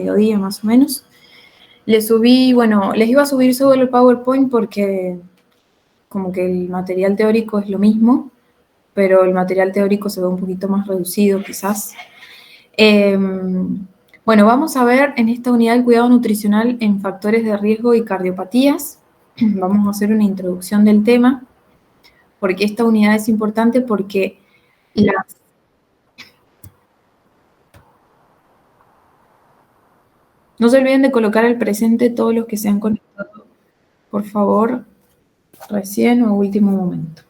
mediodía más o menos. Les subí, bueno, les iba a subir sobre el PowerPoint porque como que el material teórico es lo mismo, pero el material teórico se ve un poquito más reducido quizás. Bueno, vamos a ver en esta unidad el cuidado nutricional en factores de riesgo y cardiopatías. Vamos a hacer una introducción del tema, porque esta unidad es importante porque no se olviden de colocar el presente todos los que se han conectado, por favor, recién o a último momento.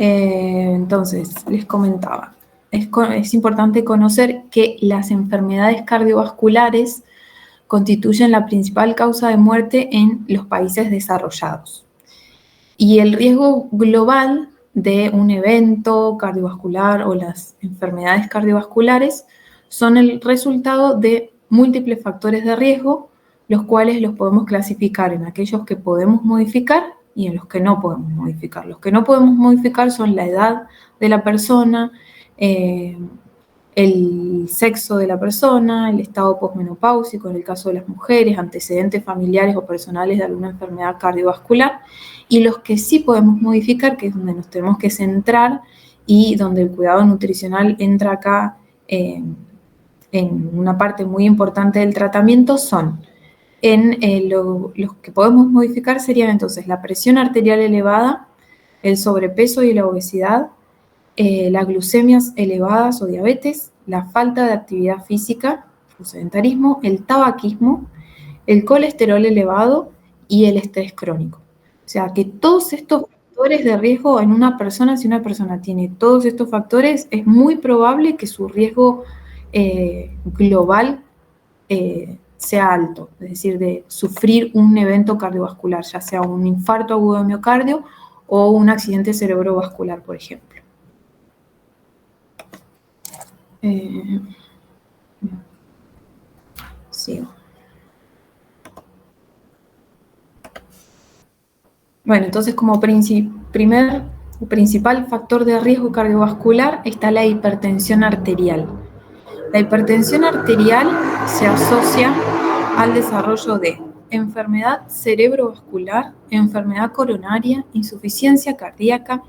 Entonces, les comentaba, es importante conocer que las enfermedades cardiovasculares constituyen la principal causa de muerte en los países desarrollados. Y el riesgo global de un evento cardiovascular o las enfermedades cardiovasculares son el resultado de múltiples factores de riesgo, los cuales los podemos clasificar en aquellos que podemos modificar y en los que no podemos modificar. Los que no podemos modificar son la edad de la persona, el sexo de la persona, el estado posmenopáusico en el caso de las mujeres, antecedentes familiares o personales de alguna enfermedad cardiovascular, y los que sí podemos modificar, que es donde nos tenemos que centrar y donde el cuidado nutricional entra acá en una parte muy importante del tratamiento, son los que podemos modificar serían entonces la presión arterial elevada, el sobrepeso y la obesidad, las glucemias elevadas o diabetes, la falta de actividad física, el sedentarismo, el tabaquismo, el colesterol elevado y el estrés crónico. O sea que todos estos factores de riesgo en una persona, si una persona tiene todos estos factores, es muy probable que su riesgo global sea alto, es decir, de sufrir un evento cardiovascular, ya sea un infarto agudo de miocardio o un accidente cerebrovascular, por ejemplo. Sigo. Bueno, entonces como principal factor de riesgo cardiovascular está la hipertensión arterial. La hipertensión arterial se asocia al desarrollo de enfermedad cerebrovascular, enfermedad coronaria, insuficiencia cardíaca,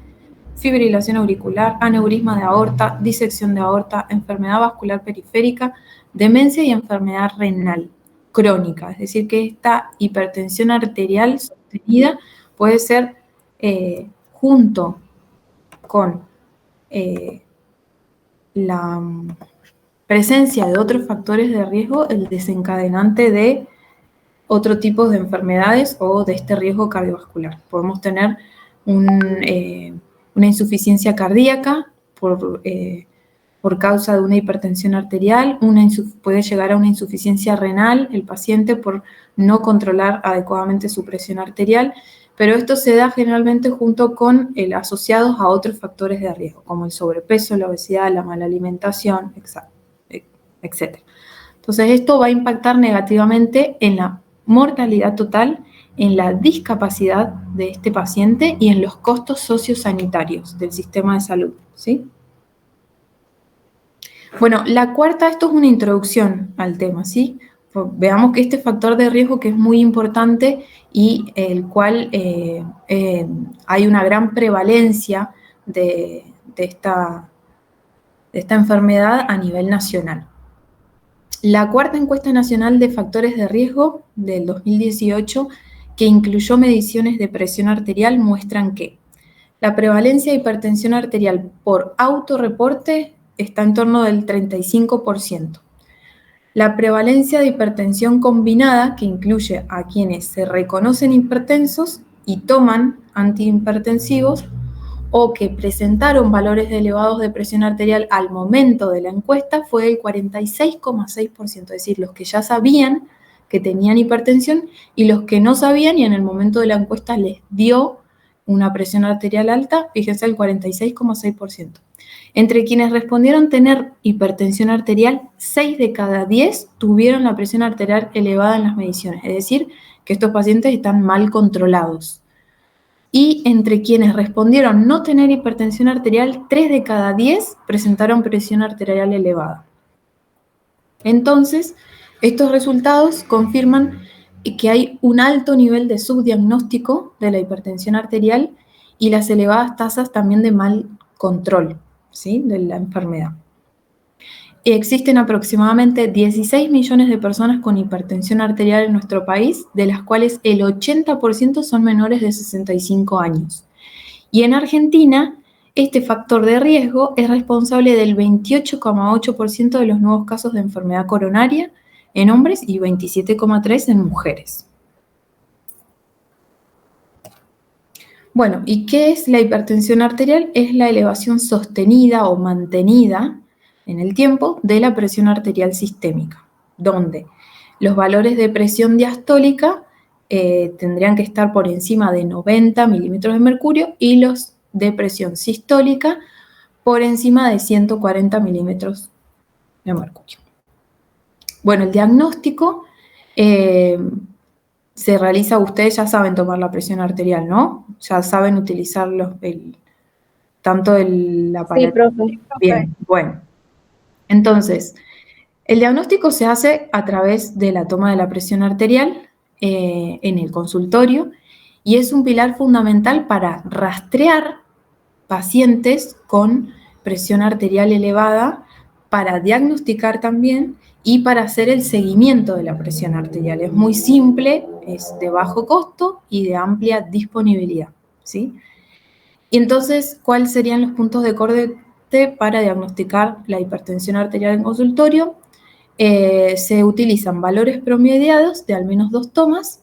fibrilación auricular, aneurisma de aorta, disección de aorta, enfermedad vascular periférica, demencia y enfermedad renal crónica. Es decir, que esta hipertensión arterial sostenida puede ser junto con la presencia de otros factores de riesgo el desencadenante de otro tipo de enfermedades o de este riesgo cardiovascular. Podemos tener una insuficiencia cardíaca por causa de una hipertensión arterial, puede llegar a una insuficiencia renal el paciente por no controlar adecuadamente su presión arterial, pero esto se da generalmente junto con asociados a otros factores de riesgo, como el sobrepeso, la obesidad, la mala alimentación, etc. Entonces esto va a impactar negativamente en la mortalidad total, en la discapacidad de este paciente y en los costos sociosanitarios del sistema de salud, ¿sí? Bueno, la cuarta, esto es una introducción al tema, ¿sí? Veamos que este factor de riesgo que es muy importante y el cual hay una gran prevalencia de esta enfermedad a nivel nacional. La cuarta encuesta nacional de factores de riesgo del 2018, que incluyó mediciones de presión arterial, muestran que la prevalencia de hipertensión arterial por autorreporte está en torno del 35%. La prevalencia de hipertensión combinada, que incluye a quienes se reconocen hipertensos y toman antihipertensivos, o que presentaron valores elevados de presión arterial al momento de la encuesta, fue del 46,6%, es decir, los que ya sabían que tenían hipertensión y los que no sabían y en el momento de la encuesta les dio una presión arterial alta, fíjense, el 46,6%. Entre quienes respondieron tener hipertensión arterial, 6 de cada 10 tuvieron la presión arterial elevada en las mediciones, es decir, que estos pacientes están mal controlados. y entre quienes respondieron no tener hipertensión arterial, 3 de cada 10 presentaron presión arterial elevada. Entonces, estos resultados confirman que hay un alto nivel de subdiagnóstico de la hipertensión arterial y las elevadas tasas también de mal control, ¿sí?, de la enfermedad. Existen aproximadamente 16 millones de personas con hipertensión arterial en nuestro país, de las cuales el 80% son menores de 65 años. Y en Argentina, este factor de riesgo es responsable del 28,8% de los nuevos casos de enfermedad coronaria en hombres y 27,3% en mujeres. Bueno, ¿y qué es la hipertensión arterial? Es la elevación sostenida o mantenida en el tiempo de la presión arterial sistémica, donde los valores de presión diastólica tendrían que estar por encima de 90 milímetros de mercurio y los de presión sistólica por encima de 140 milímetros de mercurio. Bueno, el diagnóstico se realiza, ustedes ya saben tomar la presión arterial, ¿no? Ya saben utilizar tanto el aparato. Sí, profe. Bien, bueno. Entonces, el diagnóstico se hace a través de la toma de la presión arterial en el consultorio y es un pilar fundamental para rastrear pacientes con presión arterial elevada, para diagnosticar también y para hacer el seguimiento de la presión arterial. Es muy simple, es de bajo costo y de amplia disponibilidad, ¿sí? Y entonces, ¿cuáles serían los puntos de corte para diagnosticar la hipertensión arterial en consultorio? Se utilizan valores promediados de al menos 2 tomas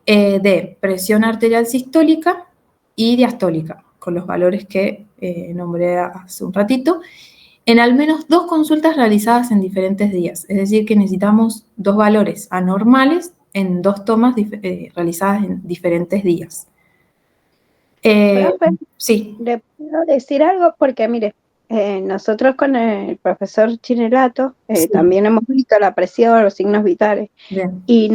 de presión arterial sistólica y diastólica, con los valores que nombré hace un ratito, en al menos 2 consultas realizadas en diferentes días. Es decir, que necesitamos 2 valores anormales en 2 tomas realizadas en diferentes días. Profe, Sí. ¿le puedo decir algo? Porque mire, nosotros con el profesor Chinelato Sí. también hemos visto la presión, los signos vitales. Bien. Y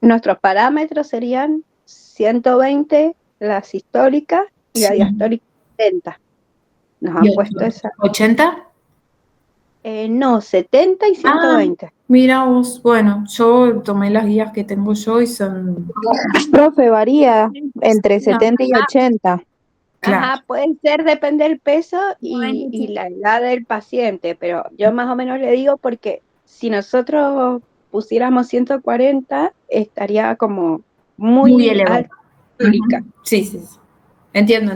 nuestros parámetros serían 120 la sistólica y la Sí. diastólica 70. Nos ¿Y han puesto esa. ¿80? No, 70 y 120. Mira vos, bueno, yo tomé las guías que tengo yo y son... Profe, varía entre 70 y 80. Claro. Ajá, puede ser, depende del peso y la edad del paciente, pero yo más o menos le digo porque si nosotros pusiéramos 140, estaría como muy elevado. alta. Sí, sí, sí. Entiendo.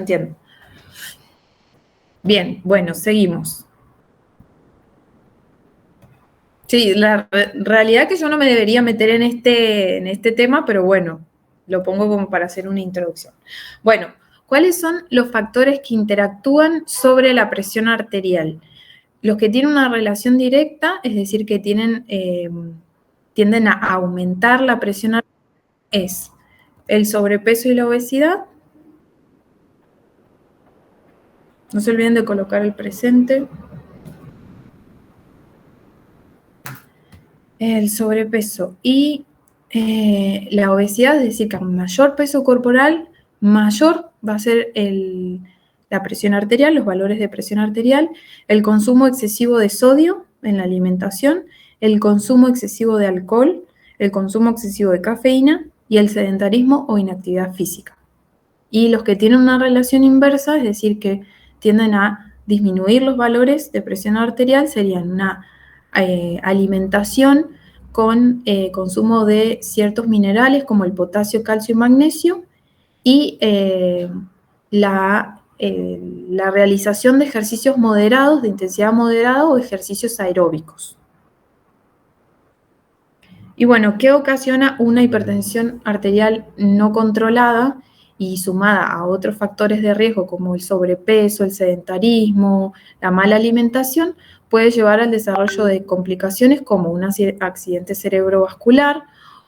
Bien, bueno, seguimos. Sí, la realidad que yo no me debería meter en este tema, pero bueno, lo pongo como para hacer una introducción. Bueno, ¿cuáles son los factores que interactúan sobre la presión arterial? Los que tienen una relación directa, es decir, que tienden a aumentar la presión arterial, es el sobrepeso y la obesidad. No se olviden de colocar el presente. El sobrepeso y la obesidad, es decir, que a mayor peso corporal, mayor va a ser la presión arterial, los valores de presión arterial, el consumo excesivo de sodio en la alimentación, el consumo excesivo de alcohol, el consumo excesivo de cafeína y el sedentarismo o inactividad física. Y los que tienen una relación inversa, es decir, que tienden a disminuir los valores de presión arterial, serían una alimentación con consumo de ciertos minerales como el potasio, calcio y magnesio y la realización de ejercicios moderados, de intensidad moderada o ejercicios aeróbicos. Y bueno, ¿qué ocasiona una hipertensión arterial no controlada y sumada a otros factores de riesgo como el sobrepeso, el sedentarismo, la mala alimentación? Puede llevar al desarrollo de complicaciones como un accidente cerebrovascular,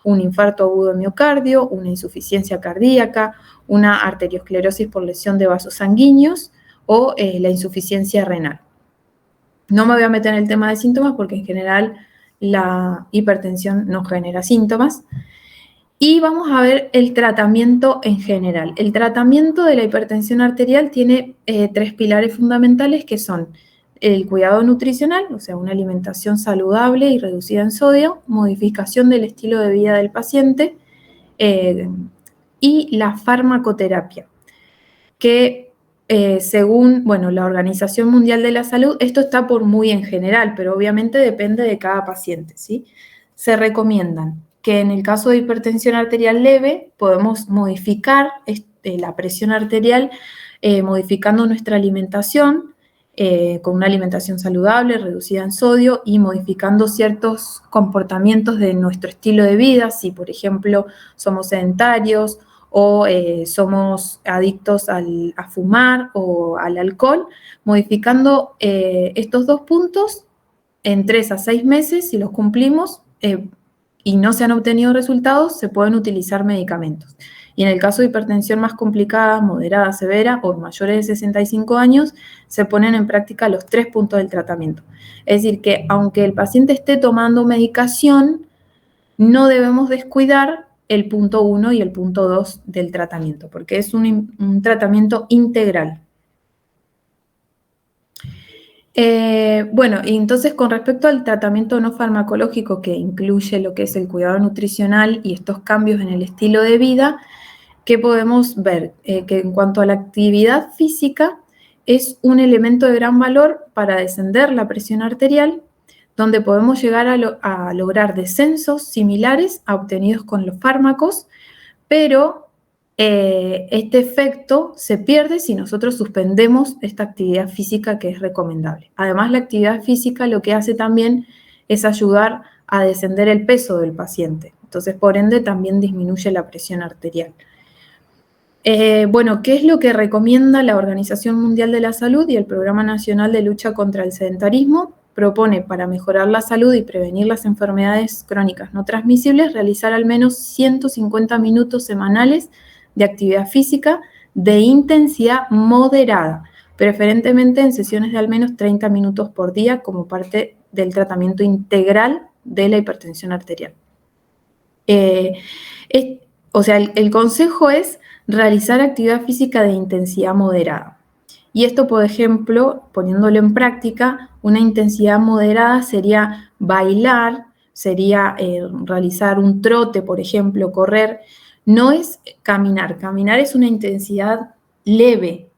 un infarto agudo de miocardio, una insuficiencia cardíaca, una arteriosclerosis por lesión de vasos sanguíneos o la insuficiencia renal. No me voy a meter en el tema de síntomas porque en general la hipertensión no genera síntomas. Y vamos a ver el tratamiento en general. El tratamiento de la hipertensión arterial tiene 3 pilares fundamentales que son el cuidado nutricional, o sea, una alimentación saludable y reducida en sodio, modificación del estilo de vida del paciente y la farmacoterapia, que según la Organización Mundial de la Salud, esto está por muy en general, pero obviamente depende de cada paciente, ¿sí? Se recomiendan que en el caso de hipertensión arterial leve podemos modificar la presión arterial modificando nuestra alimentación con una alimentación saludable, reducida en sodio y modificando ciertos comportamientos de nuestro estilo de vida, si por ejemplo somos sedentarios o somos adictos a fumar o al alcohol, modificando estos 2 puntos en 3 a 6 meses, si los cumplimos, y no se han obtenido resultados, se pueden utilizar medicamentos. Y en el caso de hipertensión más complicada, moderada, severa o mayores de 65 años, se ponen en práctica los 3 puntos del tratamiento. Es decir, que aunque el paciente esté tomando medicación, no debemos descuidar el punto 1 y el punto 2 del tratamiento, porque es un tratamiento integral. Y entonces con respecto al tratamiento no farmacológico que incluye lo que es el cuidado nutricional y estos cambios en el estilo de vida, ¿qué podemos ver? Que en cuanto a la actividad física, es un elemento de gran valor para descender la presión arterial, donde podemos llegar a lograr descensos similares a obtenidos con los fármacos, pero este efecto se pierde si nosotros suspendemos esta actividad física que es recomendable. Además, la actividad física lo que hace también es ayudar a descender el peso del paciente. Entonces, por ende, también disminuye la presión arterial. ¿Qué es lo que recomienda la Organización Mundial de la Salud y el Programa Nacional de Lucha contra el Sedentarismo? Propone para mejorar la salud y prevenir las enfermedades crónicas no transmisibles realizar al menos 150 minutos semanales de actividad física de intensidad moderada, preferentemente en sesiones de al menos 30 minutos por día como parte del tratamiento integral de la hipertensión arterial. El consejo es realizar actividad física de intensidad moderada. Y esto, por ejemplo, poniéndolo en práctica, una intensidad moderada sería bailar, sería realizar un trote, por ejemplo, correr. No es caminar. Caminar es una intensidad leve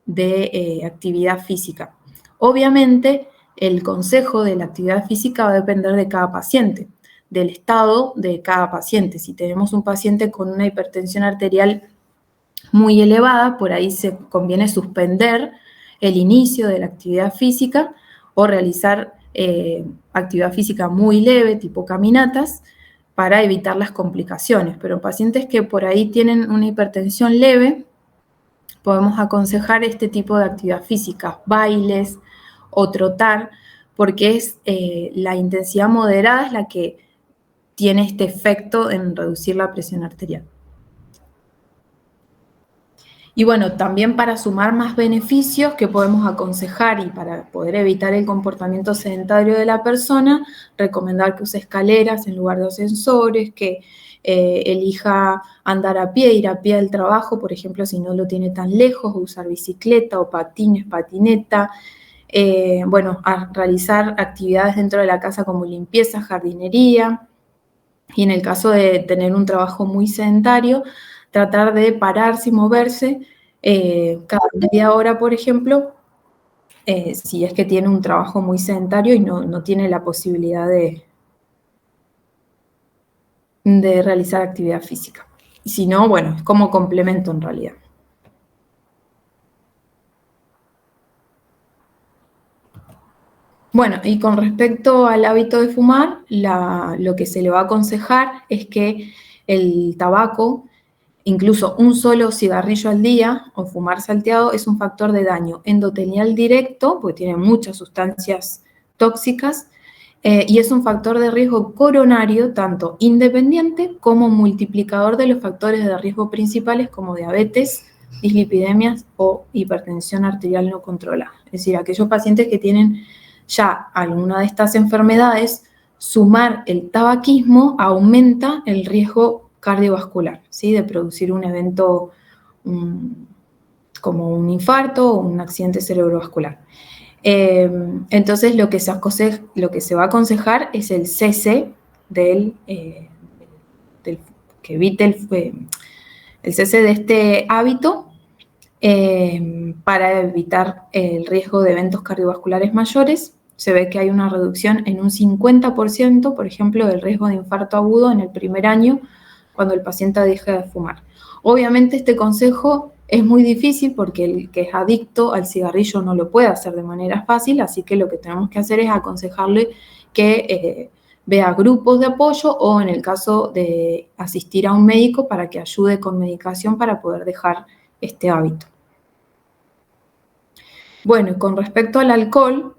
de actividad física. Obviamente, el consejo de la actividad física va a depender de cada paciente, del estado de cada paciente. Si tenemos un paciente con una hipertensión arterial muy elevada, por ahí se conviene suspender el inicio de la actividad física o realizar actividad física muy leve, tipo caminatas, para evitar las complicaciones. Pero en pacientes que por ahí tienen una hipertensión leve, podemos aconsejar este tipo de actividad física, bailes o trotar, porque es la intensidad moderada es la que tiene este efecto en reducir la presión arterial. Y también para sumar más beneficios que podemos aconsejar y para poder evitar el comportamiento sedentario de la persona, recomendar que use escaleras en lugar de ascensores, que elija andar a pie, ir a pie al trabajo, por ejemplo, si no lo tiene tan lejos, usar bicicleta o patines, patineta, a realizar actividades dentro de la casa como limpieza, jardinería, y en el caso de tener un trabajo muy sedentario, tratar de pararse y moverse cada media hora, por ejemplo, si es que tiene un trabajo muy sedentario y no tiene la posibilidad de realizar actividad física. Y si no, es como complemento en realidad. Y con respecto al hábito de fumar, lo que se le va a aconsejar es que el tabaco, incluso un solo cigarrillo al día o fumar salteado, es un factor de daño endotelial directo, porque tiene muchas sustancias tóxicas, y es un factor de riesgo coronario, tanto independiente como multiplicador de los factores de riesgo principales como diabetes, dislipidemias o hipertensión arterial no controlada. Es decir, aquellos pacientes que tienen ya alguna de estas enfermedades, sumar el tabaquismo aumenta el riesgo cardiovascular, ¿sí? De producir un evento como un infarto o un accidente cerebrovascular. Entonces lo que se va a aconsejar es el cese que evite el cese de este hábito para evitar el riesgo de eventos cardiovasculares mayores. Se ve que hay una reducción en un 50%, por ejemplo, del riesgo de infarto agudo en el primer año cuando el paciente deja de fumar. Obviamente este consejo es muy difícil porque el que es adicto al cigarrillo no lo puede hacer de manera fácil, así que lo que tenemos que hacer es aconsejarle que vea grupos de apoyo o en el caso de asistir a un médico para que ayude con medicación para poder dejar este hábito. Bueno, con respecto al alcohol,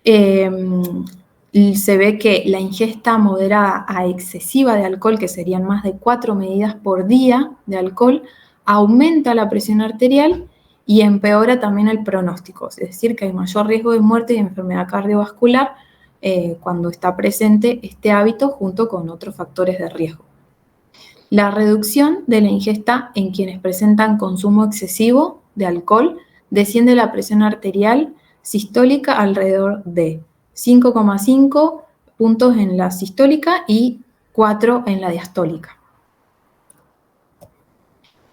se ve que la ingesta moderada a excesiva de alcohol, que serían más de 4 medidas por día de alcohol, aumenta la presión arterial y empeora también el pronóstico, es decir, que hay mayor riesgo de muerte y enfermedad cardiovascular cuando está presente este hábito junto con otros factores de riesgo. La reducción de la ingesta en quienes presentan consumo excesivo de alcohol desciende la presión arterial sistólica alrededor de 5,5 puntos en la sistólica y 4 en la diastólica.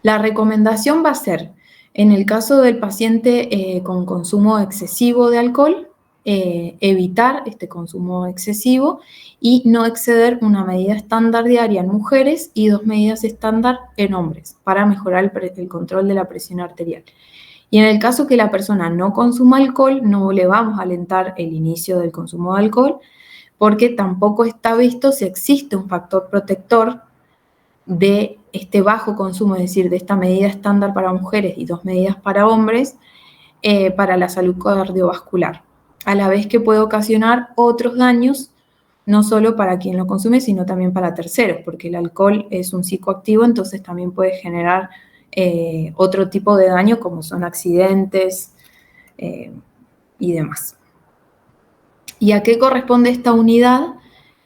La recomendación va a ser, en el caso del paciente con consumo excesivo de alcohol, evitar este consumo excesivo y no exceder una medida estándar diaria en mujeres y 2 medidas estándar en hombres para mejorar el control de la presión arterial. Y en el caso que la persona no consuma alcohol, no le vamos a alentar el inicio del consumo de alcohol porque tampoco está visto si existe un factor protector de este bajo consumo, es decir, de esta medida estándar para mujeres y 2 medidas para hombres, para la salud cardiovascular, a la vez que puede ocasionar otros daños, no solo para quien lo consume, sino también para terceros, porque el alcohol es un psicoactivo, entonces también puede generar otro tipo de daño, como son accidentes y demás. ¿Y a qué corresponde esta unidad?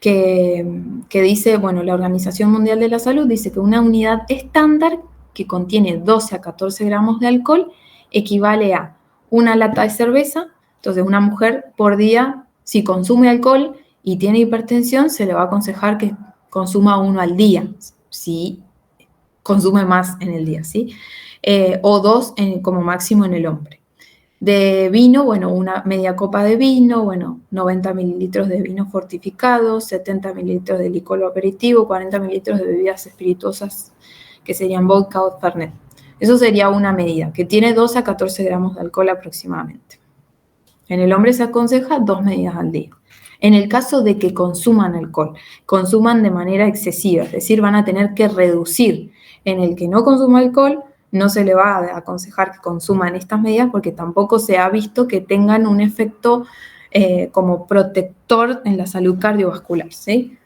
Que dice, bueno, la Organización Mundial de la Salud dice que una unidad estándar que contiene 12 a 14 gramos de alcohol equivale a una lata de cerveza. Entonces, una mujer por día, si consume alcohol y tiene hipertensión, se le va a aconsejar que consuma 1 al día, si consume más en el día, ¿sí? O 2 como máximo en el hombre. De vino, bueno, una media copa de vino, bueno, 90 mililitros de vino fortificado, 70 mililitros de licor aperitivo, 40 mililitros de bebidas espirituosas, que serían vodka o fernet. Eso sería una medida, que tiene 2 a 14 gramos de alcohol aproximadamente. En el hombre se aconseja 2 medidas al día. En el caso de que consuman alcohol, consuman de manera excesiva, es decir, van a tener que reducir. En el que no consuma alcohol, no se le va a aconsejar que consuman estas medidas porque tampoco se ha visto que tengan un efecto como protector en la salud cardiovascular, ¿sí?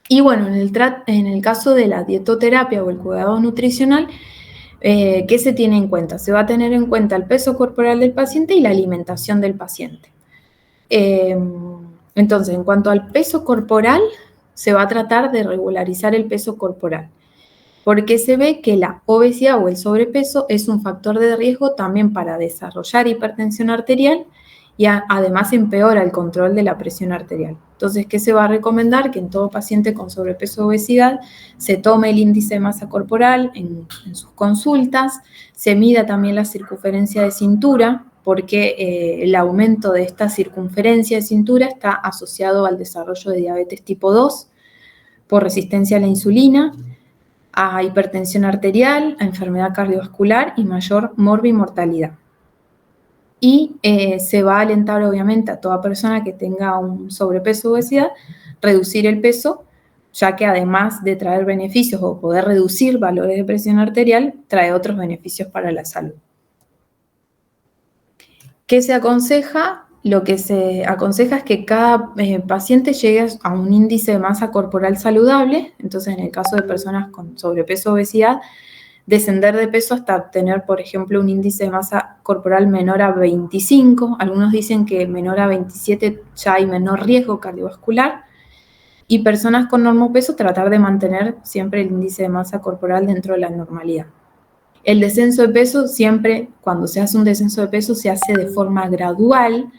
Y bueno, en el caso de la dietoterapia o el cuidado nutricional, ¿qué se tiene en cuenta? Se va a tener en cuenta el peso corporal del paciente y la alimentación del paciente. Entonces, en cuanto al peso corporal, se va a tratar de regularizar el peso corporal, porque se ve que la obesidad o el sobrepeso es un factor de riesgo también para desarrollar hipertensión arterial y además empeora el control de la presión arterial. Entonces, ¿qué se va a recomendar? Que en todo paciente con sobrepeso o obesidad se tome el índice de masa corporal en sus consultas, se mida también la circunferencia de cintura, porque el aumento de esta circunferencia de cintura está asociado al desarrollo de diabetes tipo 2 por resistencia a la insulina, a hipertensión arterial, a enfermedad cardiovascular y mayor morbimortalidad. Y se va a alentar obviamente a toda persona que tenga un sobrepeso o obesidad, reducir el peso, ya que además de traer beneficios o poder reducir valores de presión arterial, trae otros beneficios para la salud. ¿Qué se aconseja? Lo que se aconseja es que cada paciente llegue a un índice de masa corporal saludable. Entonces, en el caso de personas con sobrepeso o obesidad, descender de peso hasta obtener, por ejemplo, un índice de masa corporal menor a 25. Algunos dicen que menor a 27 ya hay menor riesgo cardiovascular. y personas con normopeso tratar de mantener siempre el índice de masa corporal dentro de la normalidad. El descenso de peso siempre, cuando se hace un descenso de peso, se hace de forma gradual,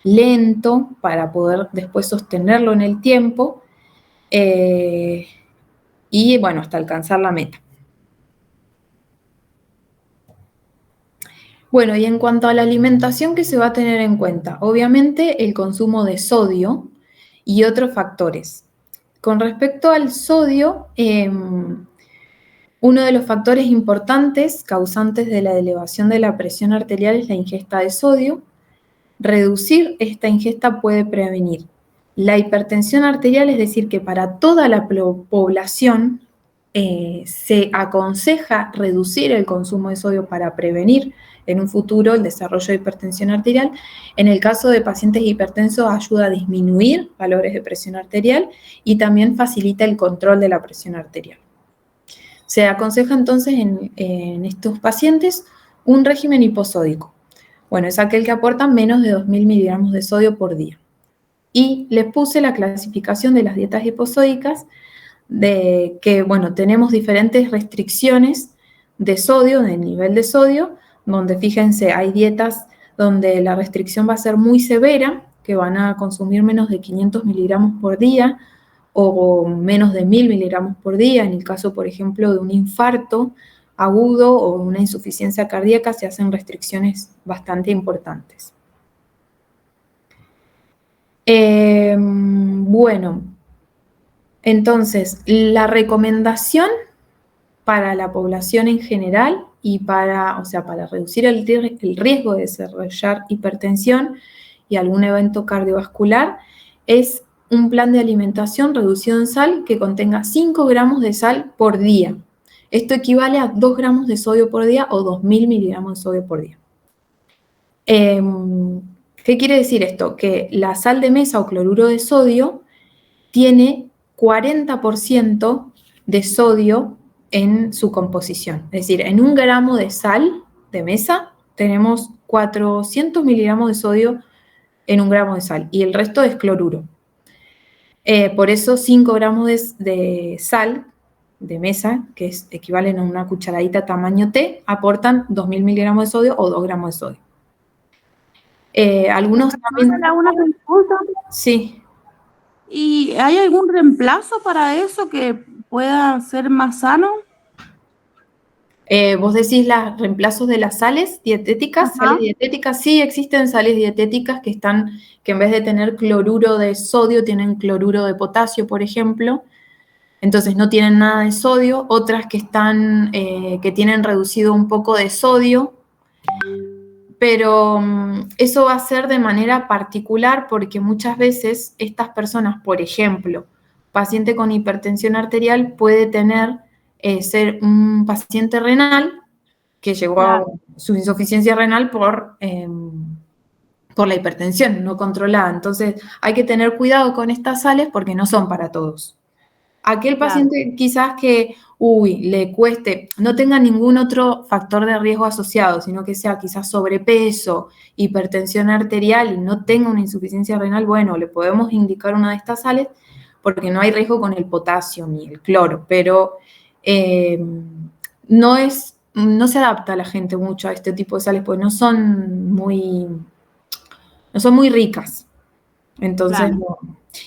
lento, para poder después sostenerlo en el tiempo, y bueno, hasta alcanzar la meta. Bueno, y en cuanto a la alimentación, ¿qué se va a tener en cuenta? Obviamente el consumo de sodio y otros factores. Con respecto al sodio, uno de los factores importantes causantes de la elevación de la presión arterial es la ingesta de sodio. Reducir esta ingesta puede prevenir la hipertensión arterial, es decir, que para toda la población se aconseja reducir el consumo de sodio para prevenir en un futuro el desarrollo de hipertensión arterial. En el caso de pacientes hipertensos ayuda a disminuir valores de presión arterial y también facilita el control de la presión arterial. Se aconseja entonces en estos pacientes un régimen hiposódico. Bueno, es aquel que aporta menos de 2.000 miligramos de sodio por día. Y les puse la clasificación de las dietas hiposódicas, de que, bueno, tenemos diferentes restricciones de sodio, del nivel de sodio, donde fíjense, hay dietas donde la restricción va a ser muy severa, que van a consumir menos de 500 miligramos por día, o menos de 1.000 miligramos por día. En el caso, por ejemplo, de un infarto agudo o una insuficiencia cardíaca, se hacen restricciones bastante importantes. Bueno, entonces, la recomendación para la población en general y para reducir el riesgo de desarrollar hipertensión y algún evento cardiovascular es un plan de alimentación reducido en sal que contenga 5 gramos de sal por día. Esto equivale a 2 gramos de sodio por día o 2.000 miligramos de sodio por día. ¿Qué quiere decir esto? Que la sal de mesa o cloruro de sodio tiene 40% de sodio en su composición. Es decir, en 1 gramo de sal de mesa tenemos 400 miligramos de sodio en 1 gramo de sal y el resto es cloruro. Por eso 5 gramos de sal de mesa, que equivalen a una cucharadita tamaño T, aportan 2.000 miligramos de sodio o 2 gramos de sodio. Algunos también... ¿Una consulta? Sí. ¿Y hay algún reemplazo para eso que pueda ser más sano? ¿Vos decís los reemplazos de las sales dietéticas? Ajá. Sales dietéticas, sí existen sales dietéticas que en vez de tener cloruro de sodio, tienen cloruro de potasio, por ejemplo. Entonces no tienen nada de sodio. Otras que que tienen reducido un poco de sodio. Pero eso va a ser de manera particular porque muchas veces estas personas, por ejemplo, paciente con hipertensión arterial puede ser un paciente renal que llegó a su insuficiencia renal por la hipertensión no controlada. Entonces hay que tener cuidado con estas sales porque no son para todos. Aquel paciente quizás que, le cueste, no tenga ningún otro factor de riesgo asociado, sino que sea quizás sobrepeso, hipertensión arterial y no tenga una insuficiencia renal, bueno, le podemos indicar una de estas sales porque no hay riesgo con el potasio ni el cloro, pero no se adapta a la gente mucho a este tipo de sales porque no son muy ricas. Entonces, no.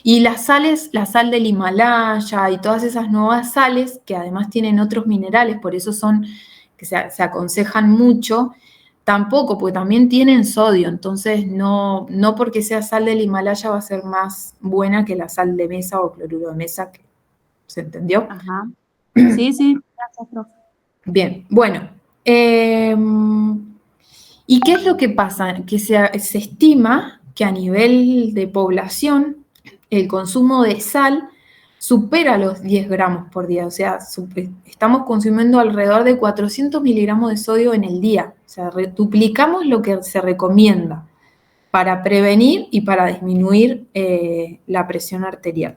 Y las sales, la sal del Himalaya y todas esas nuevas sales, que además tienen otros minerales, por eso que se aconsejan mucho, tampoco, porque también tienen sodio, entonces no porque sea sal del Himalaya va a ser más buena que la sal de mesa o cloruro de mesa, ¿se entendió? Ajá. Sí, gracias, profe. Bien, bueno. ¿Y qué es lo que pasa? Que se estima que a nivel de población el consumo de sal supera los 10 gramos por día, o sea, estamos consumiendo alrededor de 400 miligramos de sodio en el día, o sea, duplicamos lo que se recomienda para prevenir y para disminuir la presión arterial.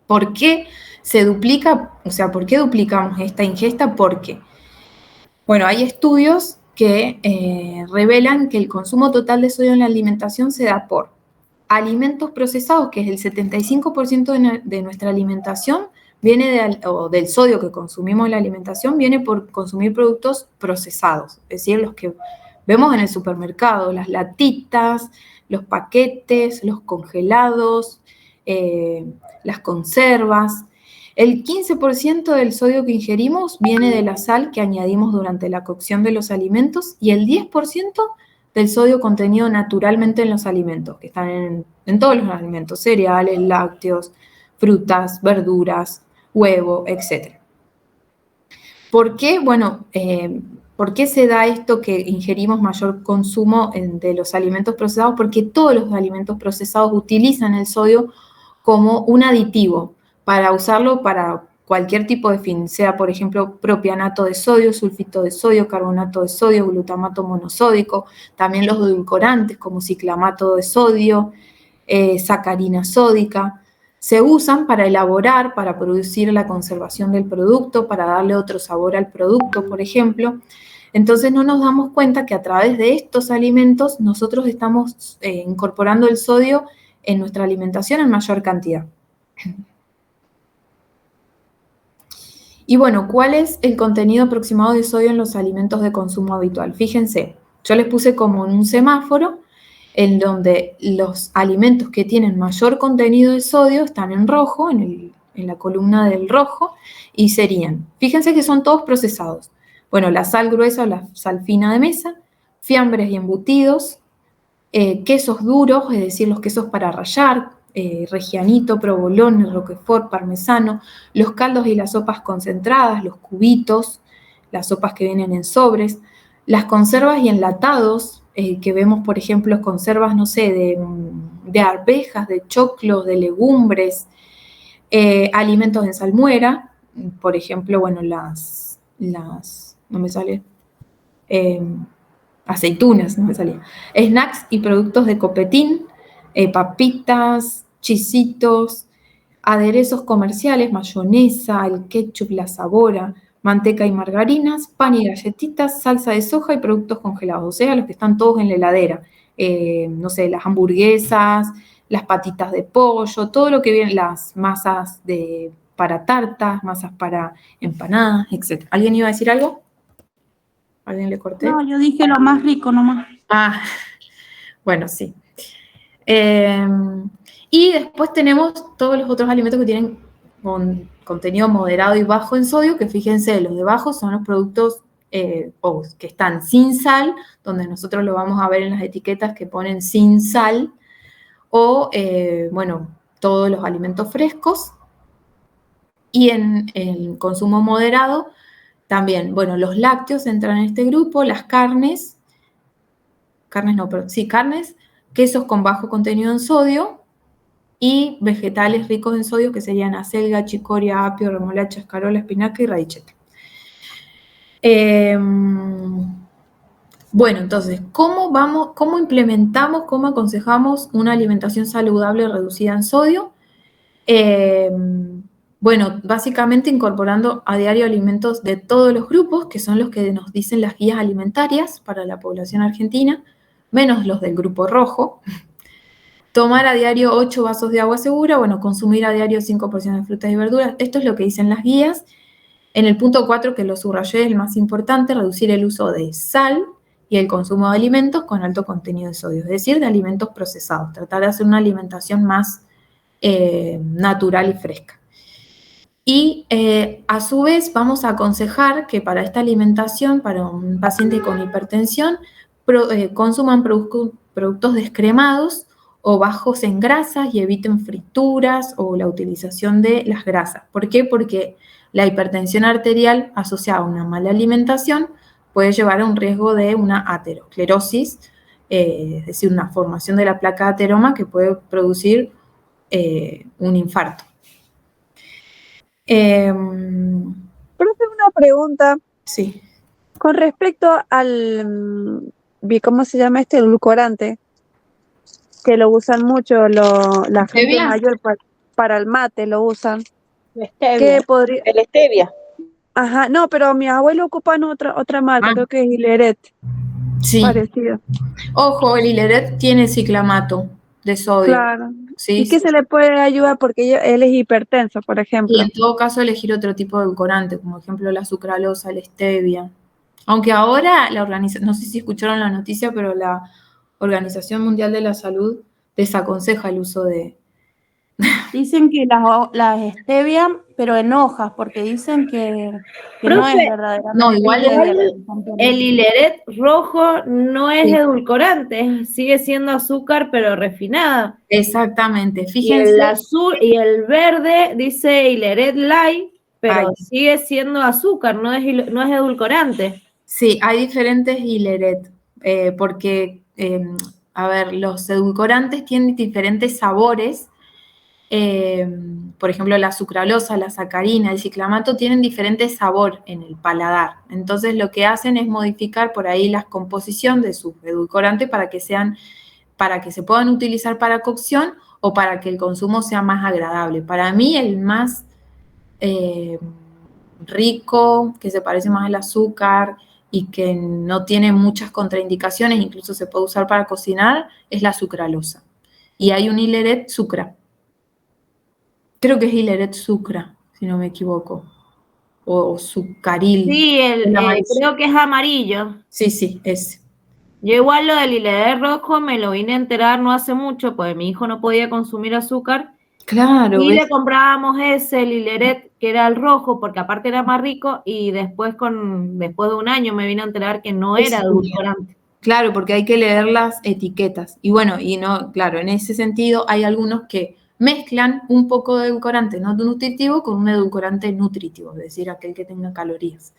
¿Por qué se duplica? O sea, ¿por qué duplicamos esta ingesta? Porque, bueno, hay estudios que revelan que el consumo total de sodio en la alimentación se da por alimentos procesados, que es el 75% de nuestra alimentación, viene del sodio que consumimos en la alimentación, viene por consumir productos procesados, es decir, los que vemos en el supermercado, las latitas, los paquetes, los congelados, las conservas. El 15% del sodio que ingerimos viene de la sal que añadimos durante la cocción de los alimentos y el 10% del sodio contenido naturalmente en los alimentos, que están en todos los alimentos, cereales, lácteos, frutas, verduras, huevo, etc. ¿Por qué? Bueno, ¿por qué se da esto que ingerimos mayor consumo de los alimentos procesados? Porque todos los alimentos procesados utilizan el sodio como un aditivo para usarlo para cualquier tipo de fin, sea por ejemplo propianato de sodio, sulfito de sodio, carbonato de sodio, glutamato monosódico, también los edulcorantes como ciclamato de sodio, sacarina sódica, se usan para elaborar, para producir la conservación del producto, para darle otro sabor al producto, por ejemplo. Entonces no nos damos cuenta que a través de estos alimentos nosotros estamos incorporando el sodio en nuestra alimentación en mayor cantidad. Y bueno, ¿cuál es el contenido aproximado de sodio en los alimentos de consumo habitual? Fíjense, yo les puse como en un semáforo en donde los alimentos que tienen mayor contenido de sodio están en rojo, en la columna del rojo, y serían, fíjense que son todos procesados. Bueno, la sal gruesa o la sal fina de mesa, fiambres y embutidos, quesos duros, es decir, los quesos para rallar, reggianito, provolone, roquefort, parmesano, los caldos y las sopas concentradas, los cubitos, las sopas que vienen en sobres, las conservas y enlatados, que vemos, por ejemplo, conservas, no sé, de arvejas, de choclos, de legumbres, alimentos en salmuera, por ejemplo, bueno, no me sale, aceitunas, no me salía, snacks y productos de copetín, papitas, chisitos, aderezos comerciales, mayonesa, el ketchup, la sabora, manteca y margarinas, pan y galletitas, salsa de soja y productos congelados, o sea, los que están todos en la heladera, no sé, las hamburguesas, las patitas de pollo, todo lo que viene, las masas para tartas, masas para empanadas, etc. ¿Alguien iba a decir algo? ¿Alguien le corté? No, yo dije lo más rico nomás. Ah, bueno, sí. Y después tenemos todos los otros alimentos que tienen contenido moderado y bajo en sodio, que fíjense, los de bajo son los productos que están sin sal, donde nosotros lo vamos a ver en las etiquetas que ponen sin sal, o, bueno, todos los alimentos frescos. Y en el consumo moderado, también, bueno, los lácteos entran en este grupo, las carnes, quesos con bajo contenido en sodio y vegetales ricos en sodio que serían acelga, chicoria, apio, remolacha, escarola, espinaca y radicheta. Bueno, entonces, ¿cómo implementamos, cómo aconsejamos una alimentación saludable reducida en sodio? Bueno, básicamente incorporando a diario alimentos de todos los grupos, que son los que nos dicen las guías alimentarias para la población argentina, menos los del grupo rojo. Tomar a diario 8 vasos de agua segura, bueno, consumir a diario 5 porciones de frutas y verduras. Esto es lo que dicen las guías. En el punto 4, que lo subrayé, es el más importante, reducir el uso de sal y el consumo de alimentos con alto contenido de sodio, es decir, de alimentos procesados. Tratar de hacer una alimentación más natural y fresca. Y a su vez vamos a aconsejar que para esta alimentación, para un paciente con hipertensión, consuman productos descremados o bajos en grasas y eviten frituras o la utilización de las grasas. ¿Por qué? Porque la hipertensión arterial asociada a una mala alimentación puede llevar a un riesgo de una aterosclerosis, es decir, una formación de la placa de ateroma que puede producir un infarto. Profe, una pregunta. Sí. Con respecto al, ¿cómo se llama este? El edulcorante, que lo usan mucho la gente mayor para el mate, lo usan. ¿Qué podría? El stevia. Ajá, no, pero mi abuelo ocupan otra marca, creo que es Hileret. Sí. Parecido. Ojo, el Hileret tiene ciclamato. de sodio. Claro. ¿Sí? ¿Y qué se le puede ayudar? Porque él es hipertenso, por ejemplo. Y en todo caso elegir otro tipo de edulcorante, como ejemplo la sucralosa, la stevia. Aunque ahora no sé si escucharon la noticia, pero la Organización Mundial de la Salud desaconseja el uso de... Dicen que las stevia, pero en hojas, porque dicen que no es Profe, verdaderamente. No, igual el hileret rojo no es Sí. edulcorante, sigue siendo azúcar, pero refinada. Exactamente, Y fíjense. el azul y el verde dice hileret light, pero Ay. sigue siendo azúcar, no es edulcorante. Sí, hay diferentes hileret, porque, a ver, los edulcorantes tienen diferentes sabores. Por ejemplo, la sucralosa, la sacarina, el ciclamato tienen diferente sabor en el paladar. Entonces, lo que hacen es modificar por ahí la composición de sus edulcorantes para que se puedan utilizar para cocción o para que el consumo sea más agradable. Para mí, el más rico, que se parece más al azúcar y que no tiene muchas contraindicaciones, incluso se puede usar para cocinar, es la sucralosa. Y hay un hileret sucra. Creo que es hileret sucra, si no me equivoco. O sucaril. Sí, creo que es amarillo. Sí, ese. Yo igual lo del hileret rojo me lo vine a enterar no hace mucho, pues mi hijo no podía consumir azúcar. Claro. Y le comprábamos el hileret, que era el rojo, porque aparte era más rico, y después de un año me vine a enterar que no era edulcorante. Claro, porque hay que leer las etiquetas. Y bueno, claro, en ese sentido hay algunos que mezclan un poco de edulcorante no nutritivo con un edulcorante nutritivo, es decir, aquel que tenga calorías.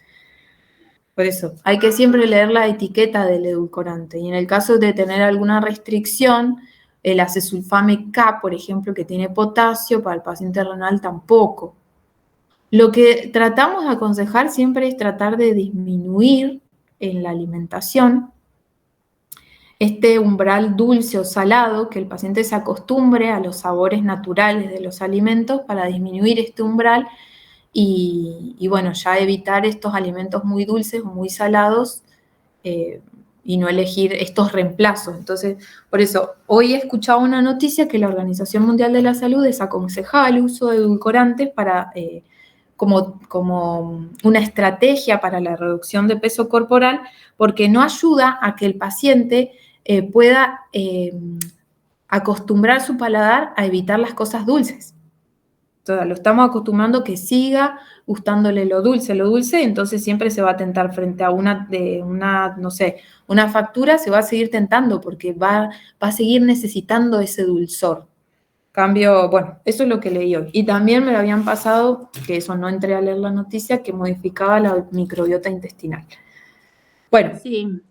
Por eso, hay que siempre leer la etiqueta del edulcorante. Y en el caso de tener alguna restricción, el acesulfame K, por ejemplo, que tiene potasio, para el paciente renal tampoco. Lo que tratamos de aconsejar siempre es tratar de disminuir en la alimentación este umbral dulce o salado, que el paciente se acostumbre a los sabores naturales de los alimentos para disminuir este umbral y bueno, ya evitar estos alimentos muy dulces o muy salados y no elegir estos reemplazos. Entonces, por eso, hoy he escuchado una noticia que la Organización Mundial de la Salud desaconsejaba el uso de edulcorantes para, como una estrategia para la reducción de peso corporal, porque no ayuda a que el paciente pueda acostumbrar su paladar a evitar las cosas dulces. Entonces, lo estamos acostumbrando que siga gustándole lo dulce, entonces siempre se va a tentar frente a una factura, se va a seguir tentando porque va a seguir necesitando ese dulzor. Cambio, bueno, eso es lo que leí hoy. Y también me lo habían pasado, que eso no entré a leer la noticia, que modificaba la microbiota intestinal. Bueno, sí.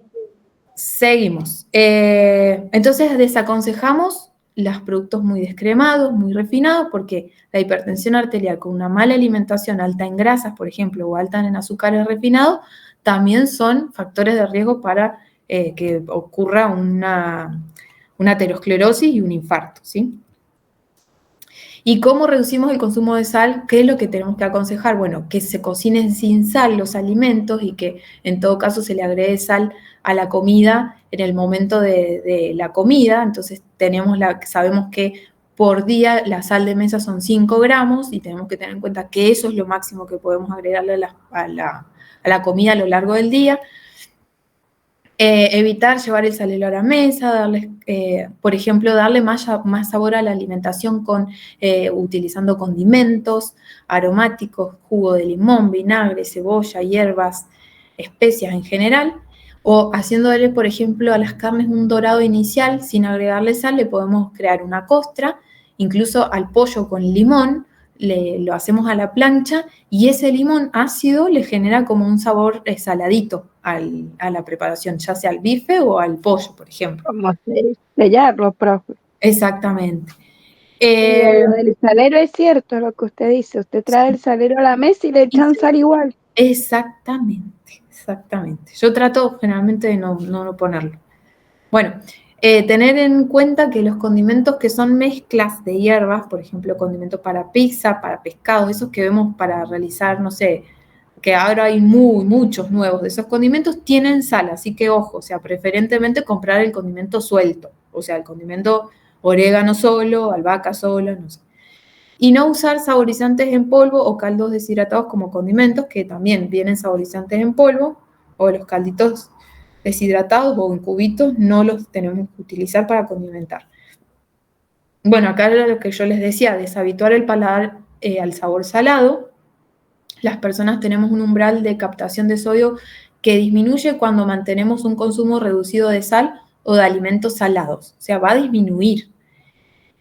Seguimos. Entonces desaconsejamos los productos muy descremados, muy refinados, porque la hipertensión arterial con una mala alimentación alta en grasas, por ejemplo, o alta en azúcares refinados, también son factores de riesgo para que ocurra una aterosclerosis y un infarto, ¿sí? ¿Y cómo reducimos el consumo de sal? ¿Qué es lo que tenemos que aconsejar? Bueno, que se cocinen sin sal los alimentos y que en todo caso se le agregue sal a la comida en el momento de la comida. Entonces sabemos que por día la sal de mesa son 5 gramos y tenemos que tener en cuenta que eso es lo máximo que podemos agregarle a la comida a lo largo del día. Evitar llevar el salero a la mesa, por ejemplo, darle más sabor a la alimentación utilizando condimentos aromáticos, jugo de limón, vinagre, cebolla, hierbas, especias en general, o haciéndole, por ejemplo, a las carnes un dorado inicial sin agregarle sal, le podemos crear una costra, incluso al pollo con limón, lo hacemos a la plancha y ese limón ácido le genera como un sabor saladito a la preparación, ya sea al bife o al pollo, por ejemplo. Como sellarlo, profe. Exactamente. Lo del salero es cierto lo que usted dice. Usted trae el salero a la mesa y le echan sal igual. Exactamente. Yo trato generalmente de no ponerlo. Bueno, tener en cuenta que los condimentos que son mezclas de hierbas, por ejemplo, condimentos para pizza, para pescado, esos que vemos para realizar, no sé, que ahora hay muchos nuevos de esos condimentos, tienen sal, así que ojo, o sea, preferentemente comprar el condimento suelto, o sea, el condimento orégano solo, albahaca sola, no sé. Y no usar saborizantes en polvo o caldos deshidratados como condimentos, que también vienen saborizantes en polvo, o los calditos deshidratados o en cubitos no los tenemos que utilizar para condimentar. Bueno, acá era lo que yo les decía, deshabituar el paladar al sabor salado. Las personas tenemos un umbral de captación de sodio que disminuye cuando mantenemos un consumo reducido de sal o de alimentos salados, o sea, va a disminuir.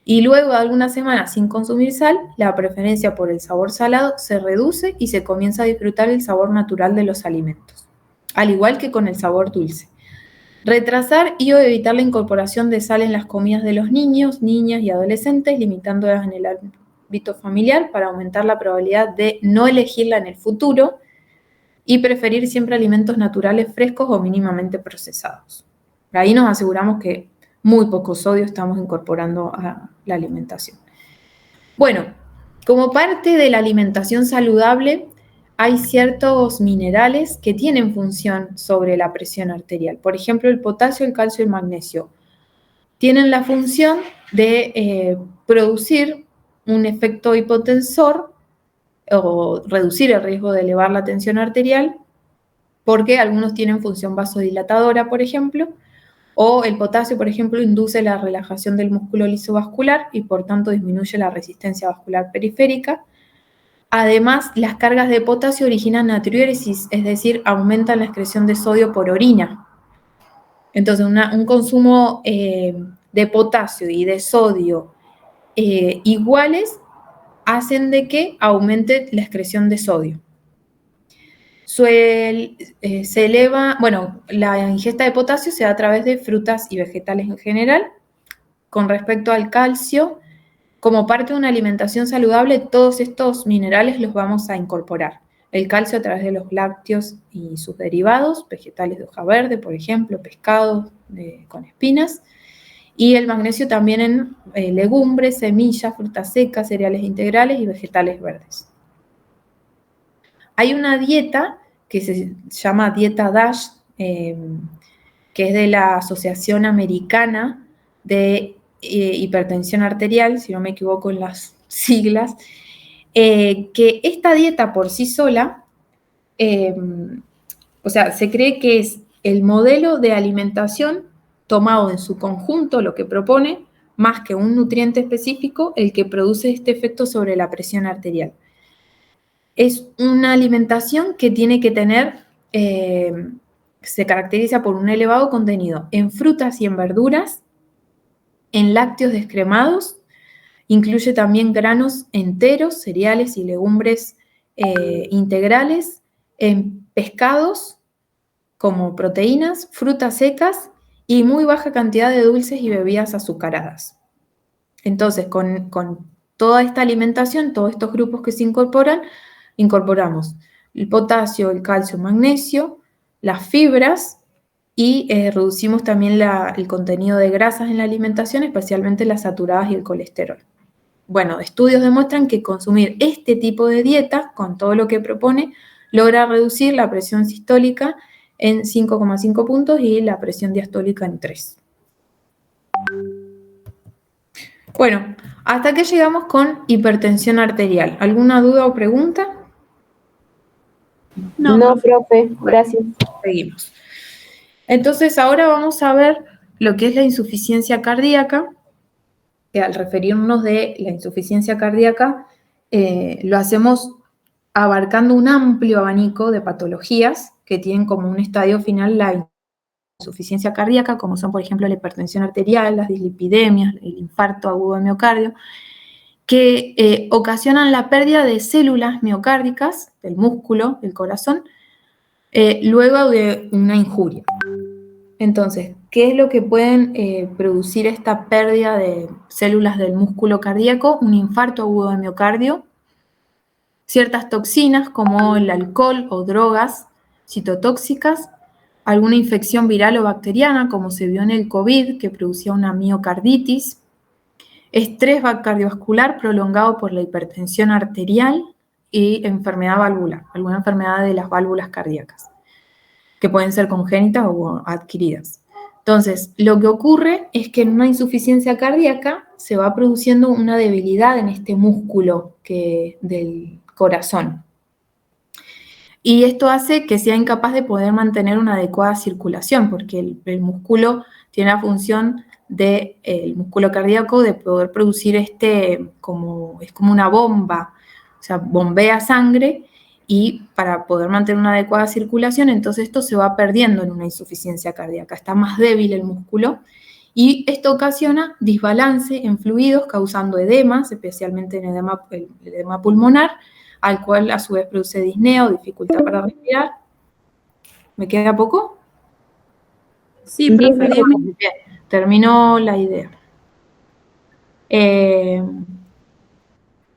Y luego de algunas semanas sin consumir sal, la preferencia por el sabor salado se reduce y se comienza a disfrutar el sabor natural de los alimentos, al igual que con el sabor dulce. Retrasar y o evitar la incorporación de sal en las comidas de los niños, niñas y adolescentes, limitándolas en el ámbito familiar para aumentar la probabilidad de no elegirla en el futuro y preferir siempre alimentos naturales frescos o mínimamente procesados. Ahí nos aseguramos que muy poco sodio estamos incorporando a la alimentación. Bueno, como parte de la alimentación saludable, hay ciertos minerales que tienen función sobre la presión arterial. Por ejemplo, el potasio, el calcio y el magnesio. Tienen la función de producir un efecto hipotensor o reducir el riesgo de elevar la tensión arterial, porque algunos tienen función vasodilatadora, por ejemplo, o el potasio, por ejemplo, induce la relajación del músculo lisovascular y por tanto disminuye la resistencia vascular periférica. Además, las cargas de potasio originan natriuresis, es decir, aumentan la excreción de sodio por orina. Entonces, un consumo de potasio y de sodio iguales hacen de que aumente la excreción de sodio. Se eleva, bueno, la ingesta de potasio se da a través de frutas y vegetales en general. Con respecto al calcio, como parte de una alimentación saludable, todos estos minerales los vamos a incorporar. El calcio a través de los lácteos y sus derivados, vegetales de hoja verde, por ejemplo, pescados con espinas, y el magnesio también en legumbres, semillas, frutas secas, cereales integrales y vegetales verdes. Hay una dieta que se llama dieta DASH, que es de la Asociación Americana de Hipertensión Arterial, si no me equivoco en las siglas, que esta dieta por sí sola, o sea, se cree que es el modelo de alimentación tomado en su conjunto, lo que propone, más que un nutriente específico, el que produce este efecto sobre la presión arterial. Es una alimentación que tiene que tener, se caracteriza por un elevado contenido en frutas y en verduras, en lácteos descremados, incluye también granos enteros, cereales y legumbres integrales, en pescados como proteínas, frutas secas y muy baja cantidad de dulces y bebidas azucaradas. Entonces, con toda esta alimentación, todos estos grupos que se incorporan, incorporamos el potasio, el calcio, el magnesio, las fibras y reducimos también el contenido de grasas en la alimentación, especialmente las saturadas y el colesterol. Bueno, estudios demuestran que consumir este tipo de dieta, con todo lo que propone, logra reducir la presión sistólica en 5,5 puntos y la presión diastólica en 3. Bueno, hasta que llegamos con hipertensión arterial. ¿Alguna duda o pregunta? No, profe, gracias. Seguimos. Entonces, ahora vamos a ver lo que es la insuficiencia cardíaca, que al referirnos de la insuficiencia cardíaca, lo hacemos abarcando un amplio abanico de patologías que tienen como un estadio final la insuficiencia cardíaca, como son, por ejemplo, la hipertensión arterial, las dislipidemias, el infarto agudo de miocardio, que ocasionan la pérdida de células miocárdicas del músculo, del corazón, luego de una injuria. Entonces, ¿qué es lo que pueden producir esta pérdida de células del músculo cardíaco? Un infarto agudo de miocardio, ciertas toxinas como el alcohol o drogas citotóxicas, alguna infección viral o bacteriana, como se vio en el COVID, que producía una miocarditis, estrés cardiovascular prolongado por la hipertensión arterial y enfermedad valvular, alguna enfermedad de las válvulas cardíacas, que pueden ser congénitas o adquiridas. Entonces, lo que ocurre es que en una insuficiencia cardíaca se va produciendo una debilidad en este músculo del corazón. Y esto hace que sea incapaz de poder mantener una adecuada circulación, porque el músculo tiene la función el músculo cardíaco de poder producir es como una bomba, o sea, bombea sangre, y para poder mantener una adecuada circulación, entonces esto se va perdiendo en una insuficiencia cardíaca, está más débil el músculo, y esto ocasiona desbalance en fluidos, causando edemas, especialmente en el edema pulmonar, al cual a su vez produce disnea o dificultad para respirar. ¿Me queda poco? Sí, profe. Bien, terminó la idea.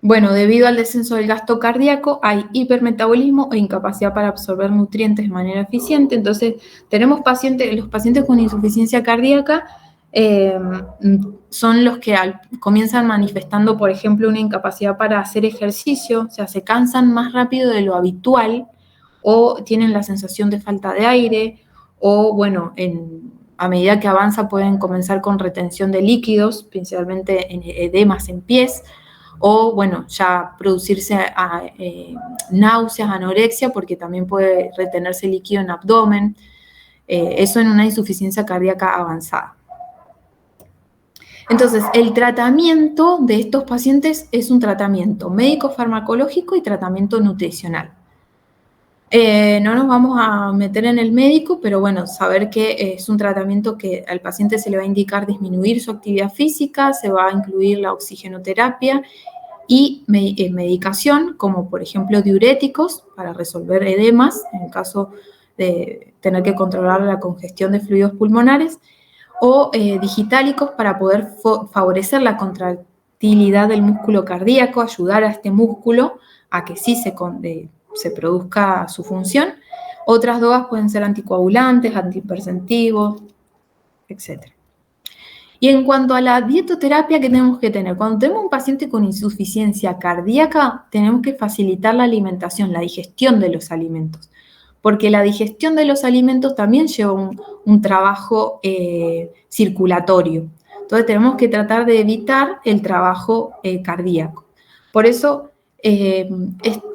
Bueno, debido al descenso del gasto cardíaco, hay hipermetabolismo e incapacidad para absorber nutrientes de manera eficiente. Entonces, tenemos los pacientes con insuficiencia cardíaca son los que comienzan manifestando, por ejemplo, una incapacidad para hacer ejercicio, o sea, se cansan más rápido de lo habitual, o tienen la sensación de falta de aire, o bueno, a medida que avanza pueden comenzar con retención de líquidos, principalmente en edemas en pies, o bueno, ya producirse náuseas, anorexia, porque también puede retenerse líquido en abdomen, eso en una insuficiencia cardíaca avanzada. Entonces, el tratamiento de estos pacientes es un tratamiento médico-farmacológico y tratamiento nutricional. No nos vamos a meter en el médico, pero bueno, saber que es un tratamiento que al paciente se le va a indicar disminuir su actividad física, se va a incluir la oxigenoterapia y medicación, como por ejemplo diuréticos para resolver edemas, en el caso de tener que controlar la congestión de fluidos pulmonares, o digitálicos para poder favorecer la contractilidad del músculo cardíaco, ayudar a este músculo a que sí se produzca su función. Otras drogas pueden ser anticoagulantes, antihipertensivos, etc. Y en cuanto a la dietoterapia que tenemos que tener, cuando tenemos un paciente con insuficiencia cardíaca, tenemos que facilitar la alimentación, la digestión de los alimentos, porque la digestión de los alimentos también lleva un trabajo circulatorio. Entonces tenemos que tratar de evitar el trabajo cardíaco. Por eso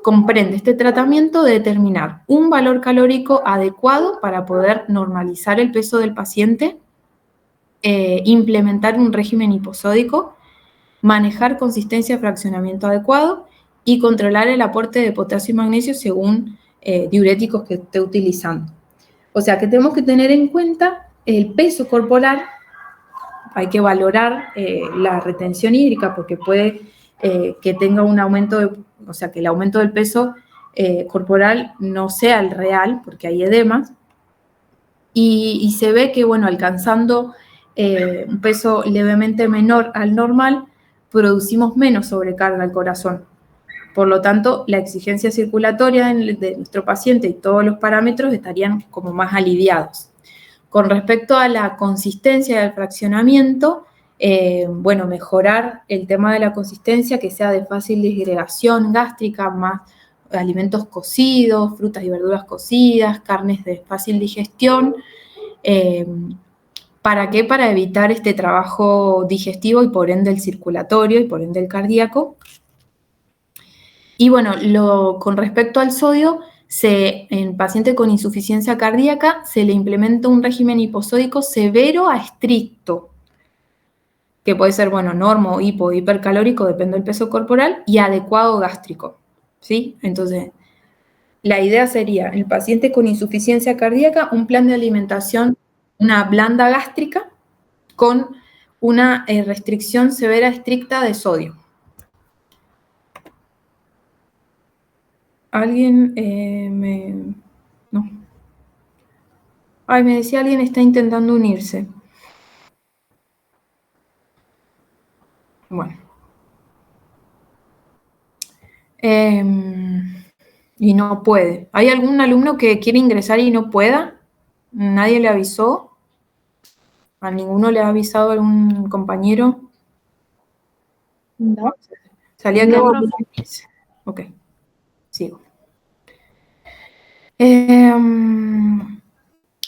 comprende este tratamiento de determinar un valor calórico adecuado para poder normalizar el peso del paciente, implementar un régimen hiposódico, manejar consistencia y fraccionamiento adecuado y controlar el aporte de potasio y magnesio según diuréticos que esté utilizando. O sea que tenemos que tener en cuenta el peso corporal, hay que valorar la retención hídrica porque puede que tenga un aumento, o sea que el aumento del peso corporal no sea el real porque hay edemas, y se ve que, bueno, alcanzando un peso levemente menor al normal, producimos menos sobrecarga al corazón. Por lo tanto, la exigencia circulatoria de nuestro paciente y todos los parámetros estarían como más aliviados. Con respecto a la consistencia del fraccionamiento, bueno, mejorar el tema de la consistencia, que sea de fácil disgregación gástrica, más alimentos cocidos, frutas y verduras cocidas, carnes de fácil digestión. ¿Para qué? Para evitar este trabajo digestivo y por ende el circulatorio y por ende el cardíaco. Y bueno, con respecto al sodio, en paciente con insuficiencia cardíaca se le implementa un régimen hiposódico severo a estricto, que puede ser, bueno, normo, hipo, hipercalórico, depende del peso corporal, y adecuado gástrico, ¿sí? Entonces, la idea sería, el paciente con insuficiencia cardíaca, un plan de alimentación, una blanda gástrica, con una restricción severa estricta de sodio. ¿Alguien no? Ay, me decía alguien está intentando unirse. Bueno. Y no puede. ¿Hay algún alumno que quiere ingresar y no pueda? ¿Nadie le avisó? ¿A ninguno le ha avisado algún compañero? No. Salía que No. Ok, sigo.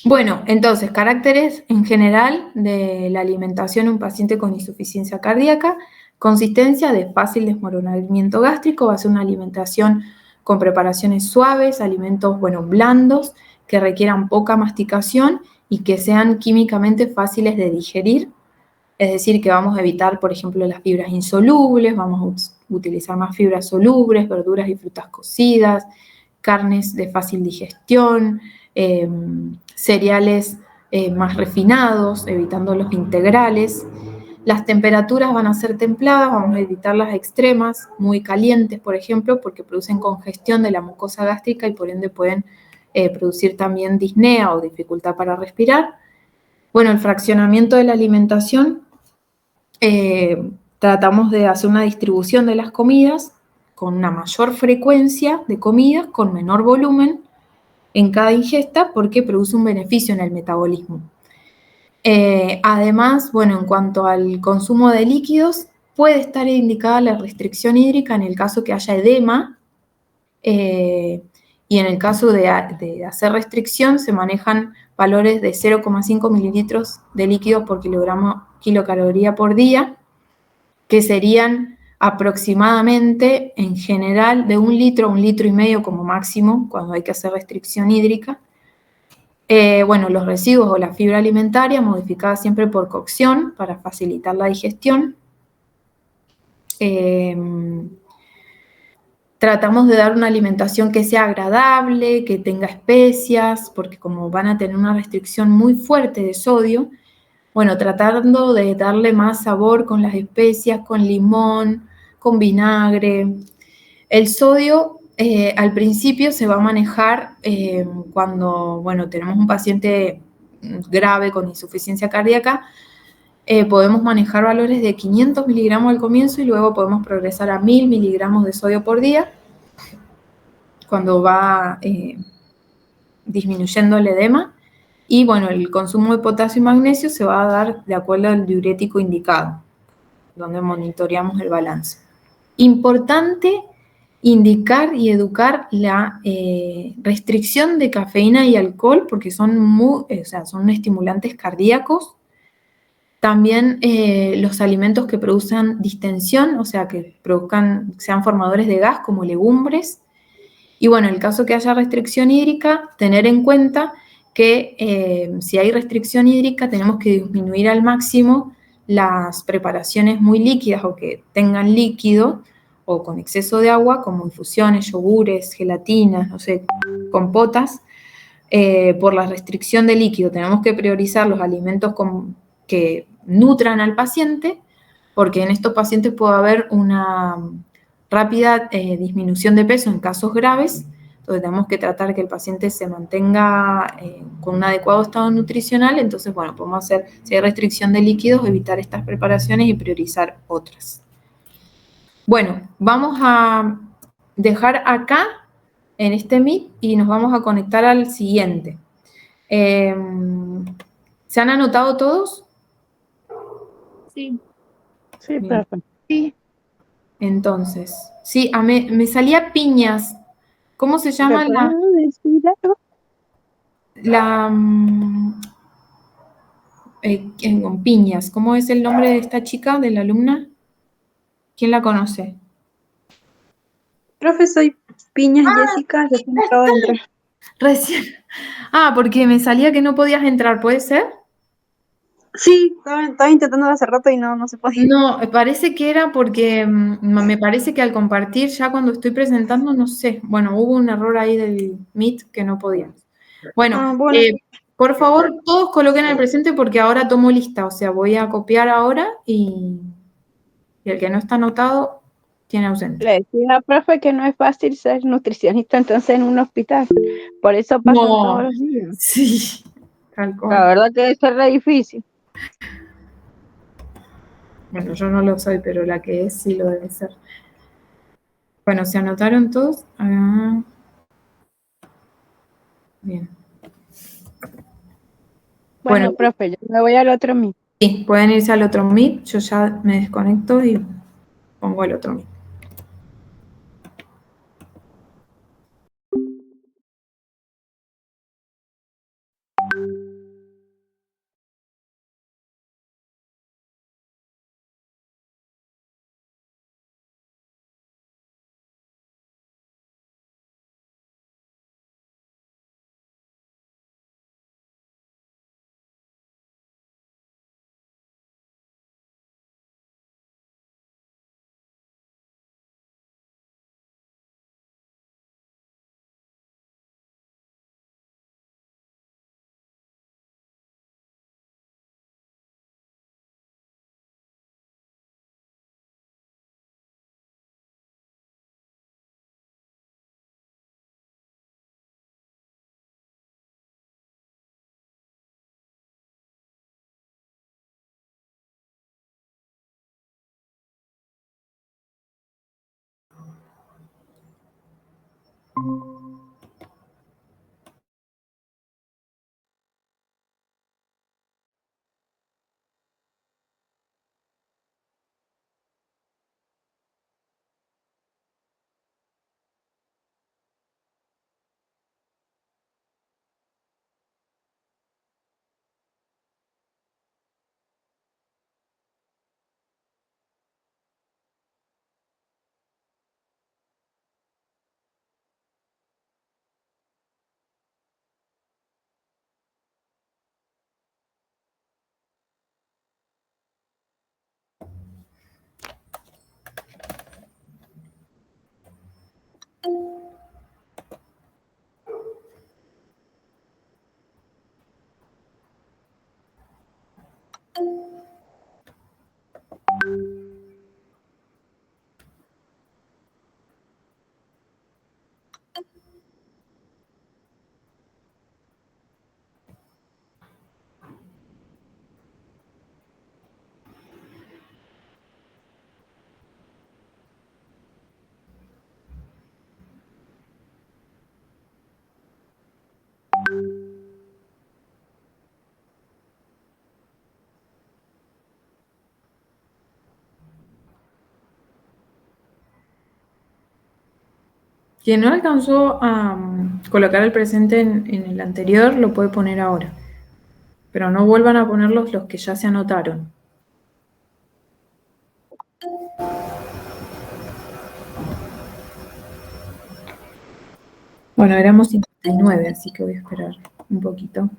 Bueno, entonces, caracteres en general de la alimentación en un paciente con insuficiencia cardíaca. Consistencia de fácil desmoronamiento gástrico, va a ser una alimentación con preparaciones suaves, alimentos, bueno, blandos, que requieran poca masticación y que sean químicamente fáciles de digerir. Es decir, que vamos a evitar, por ejemplo, las fibras insolubles, vamos a utilizar más fibras solubles, verduras y frutas cocidas, carnes de fácil digestión, cereales más refinados, evitando los integrales. Las temperaturas van a ser templadas, vamos a evitar las extremas, muy calientes, por ejemplo, porque producen congestión de la mucosa gástrica y por ende pueden producir también disnea o dificultad para respirar. Bueno, el fraccionamiento de la alimentación, tratamos de hacer una distribución de las comidas con una mayor frecuencia de comidas, con menor volumen en cada ingesta, porque produce un beneficio en el metabolismo. Además, bueno, en cuanto al consumo de líquidos, puede estar indicada la restricción hídrica en el caso que haya edema, y en el caso de hacer restricción se manejan valores de 0,5 mililitros de líquidos por kilocaloría por día, que serían aproximadamente, en general, de 1 litro a 1,5 litros como máximo, cuando hay que hacer restricción hídrica. Bueno, los residuos o la fibra alimentaria modificada siempre por cocción para facilitar la digestión. Tratamos de dar una alimentación que sea agradable, que tenga especias, porque como van a tener una restricción muy fuerte de sodio, bueno, tratando de darle más sabor con las especias, con limón, con vinagre. El sodio al principio se va a manejar cuando, bueno, tenemos un paciente grave con insuficiencia cardíaca. Podemos manejar valores de 500 miligramos al comienzo y luego podemos progresar a 1000 miligramos de sodio por día cuando va disminuyendo el edema. Y bueno, el consumo de potasio y magnesio se va a dar de acuerdo al diurético indicado, donde monitoreamos el balance. Importante indicar y educar la restricción de cafeína y alcohol, porque son estimulantes cardíacos. También los alimentos que produzcan distensión, o sea, que sean formadores de gas, como legumbres. Y bueno, en el caso que haya restricción hídrica, tener en cuenta que si hay restricción hídrica tenemos que disminuir al máximo las preparaciones muy líquidas o que tengan líquido o con exceso de agua, como infusiones, yogures, gelatinas, no sé, compotas, por la restricción de líquido. Tenemos que priorizar los alimentos que nutran al paciente, porque en estos pacientes puede haber una rápida disminución de peso en casos graves. Entonces tenemos que tratar que el paciente se mantenga con un adecuado estado nutricional. Entonces, bueno, podemos hacer, si hay restricción de líquidos, evitar estas preparaciones y priorizar otras. Bueno, vamos a dejar acá en este Meet y nos vamos a conectar al siguiente. ¿Se han anotado todos? Sí. Sí, perfecto. Sí. Entonces, sí, me salía Piñas. ¿Cómo se llama ¿Me puedo decir algo? Con Piñas? ¿Cómo es el nombre de esta chica, de la alumna? ¿Quién la conoce? Profe, soy Piñas Jessica, recién acabo de entrar. Recién. Ah, porque me salía que no podías entrar, ¿puede ser? Sí, estaba intentando hace rato y no se podía. No, parece que era porque me parece que al compartir ya cuando estoy presentando, no sé, bueno, hubo un error ahí del Meet que no podíamos. Bueno, Bueno. por favor, todos coloquen el presente porque ahora tomo lista, o sea, voy a copiar ahora y el que no está anotado tiene ausente. Le decía, profe, que no es fácil ser nutricionista entonces en un hospital. Por eso pasan todos los días. Sí, tal cual. La verdad que debe ser re difícil. Bueno, yo no lo soy, pero la que es sí lo debe ser. Bueno, ¿se anotaron todos? Ah, bien. Bueno, profe, yo me voy al otro Meet. Sí, pueden irse al otro Meet. Yo ya me desconecto y pongo el otro Meet. Quien no alcanzó a colocar el presente en el anterior, lo puede poner ahora. Pero no vuelvan a ponerlos los que ya se anotaron. Bueno, éramos 59, así que voy a esperar un poquito.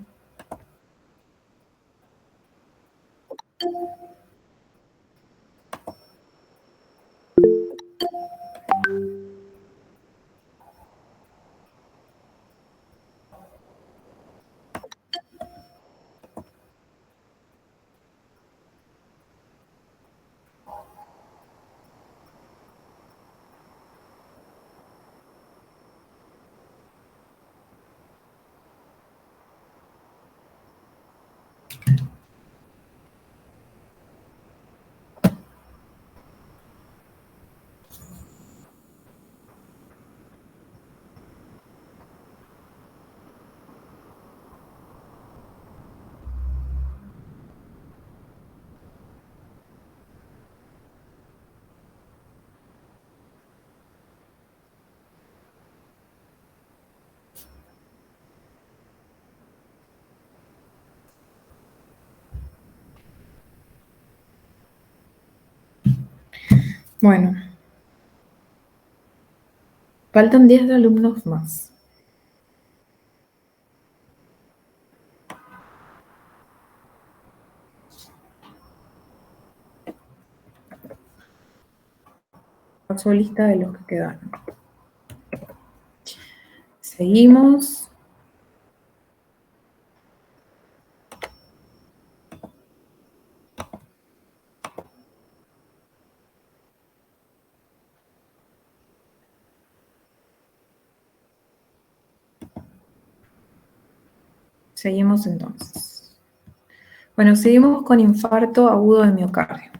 Bueno, faltan 10 alumnos más. Paso lista de los que quedaron. Seguimos. Seguimos entonces. Bueno, seguimos con infarto agudo de miocardio.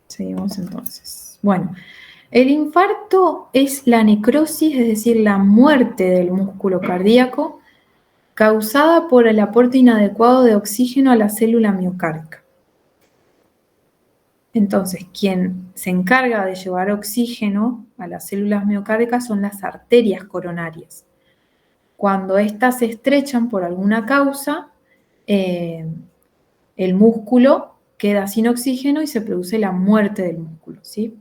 Seguimos entonces. Bueno, el infarto es la necrosis, es decir, la muerte del músculo cardíaco causada por el aporte inadecuado de oxígeno a la célula miocárdica. Entonces, quien se encarga de llevar oxígeno a las células miocárdicas son las arterias coronarias. Cuando éstas se estrechan por alguna causa, el músculo queda sin oxígeno y se produce la muerte del músculo, ¿sí?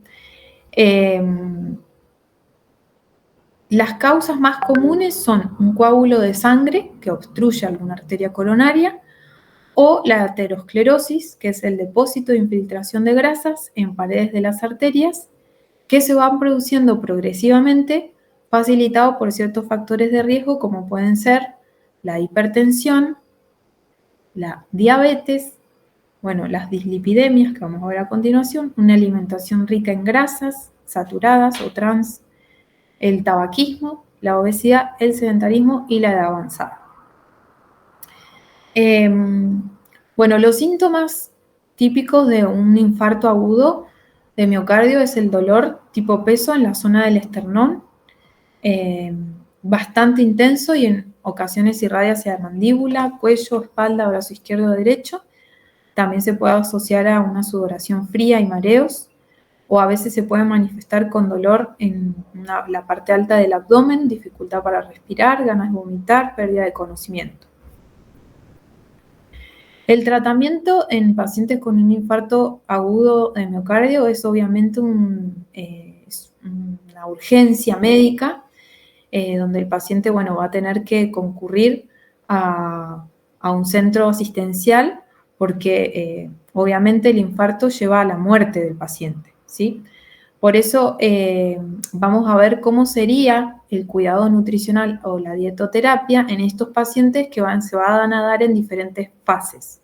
Las causas más comunes son un coágulo de sangre que obstruye alguna arteria coronaria o la aterosclerosis, que es el depósito de infiltración de grasas en paredes de las arterias que se van produciendo progresivamente, facilitado por ciertos factores de riesgo como pueden ser la hipertensión, la diabetes, bueno, las dislipidemias que vamos a ver a continuación, una alimentación rica en grasas saturadas o trans, el tabaquismo, la obesidad, el sedentarismo y la edad avanzada. Bueno, los síntomas típicos de un infarto agudo de miocardio es el dolor tipo peso en la zona del esternón, bastante intenso y en ocasiones irradia hacia la mandíbula, cuello, espalda, brazo izquierdo o derecho. También se puede asociar a una sudoración fría y mareos, o a veces se puede manifestar con dolor en la parte alta del abdomen, dificultad para respirar, ganas de vomitar, pérdida de conocimiento. El tratamiento en pacientes con un infarto agudo de miocardio es obviamente una urgencia médica, donde el paciente, bueno, va a tener que concurrir a un centro asistencial porque obviamente el infarto lleva a la muerte del paciente, ¿sí? Por eso vamos a ver cómo sería el cuidado nutricional o la dietoterapia en estos pacientes que se van a dar en diferentes fases.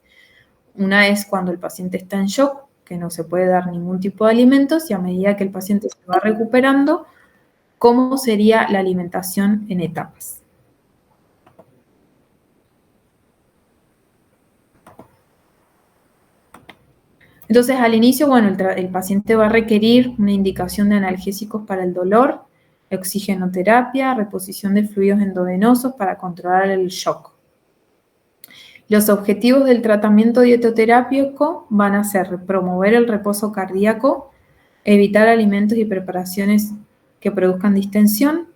Una es cuando el paciente está en shock, que no se puede dar ningún tipo de alimentos, y a medida que el paciente se va recuperando, cómo sería la alimentación en etapas. Entonces, al inicio, bueno, el paciente va a requerir una indicación de analgésicos para el dolor, oxigenoterapia, reposición de fluidos endovenosos para controlar el shock. Los objetivos del tratamiento dietoterápico van a ser promover el reposo cardíaco, evitar alimentos y preparaciones que produzcan distensión,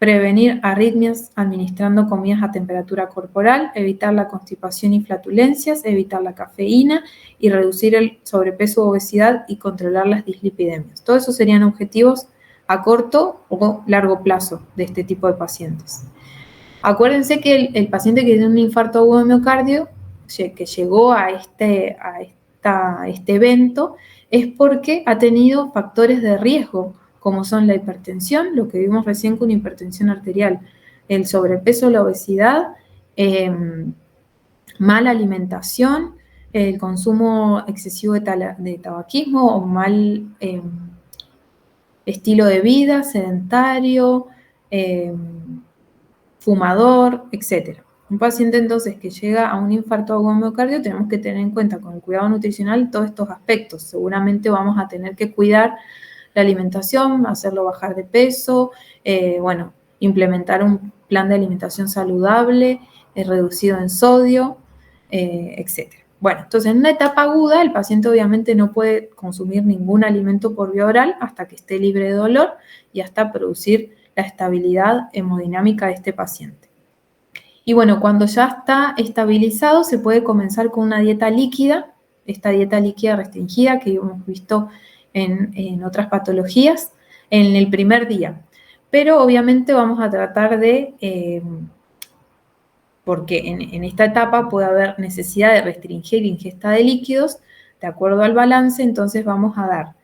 prevenir arritmias administrando comidas a temperatura corporal, evitar la constipación y flatulencias, evitar la cafeína y reducir el sobrepeso o obesidad y controlar las dislipidemias. Todos esos serían objetivos a corto o largo plazo de este tipo de pacientes. Acuérdense que el paciente que tiene un infarto agudo de miocardio, que llegó a este evento, es porque ha tenido factores de riesgo, como son la hipertensión, lo que vimos recién con hipertensión arterial, el sobrepeso, la obesidad, mala alimentación, el consumo excesivo de tabaquismo o mal estilo de vida, sedentario, fumador, etc. Un paciente entonces que llega a un infarto agudo de miocardio, tenemos que tener en cuenta con el cuidado nutricional todos estos aspectos. Seguramente vamos a tener que cuidar la alimentación, hacerlo bajar de peso, bueno, implementar un plan de alimentación saludable, reducido en sodio, etc. Bueno, entonces en una etapa aguda el paciente obviamente no puede consumir ningún alimento por vía oral hasta que esté libre de dolor y hasta producir la estabilidad hemodinámica de este paciente. Y bueno, cuando ya está estabilizado se puede comenzar con una dieta líquida, esta dieta líquida restringida que hemos visto en otras patologías, en el primer día. Pero obviamente vamos a tratar de, porque en esta etapa puede haber necesidad de restringir ingesta de líquidos, de acuerdo al balance, entonces vamos a dar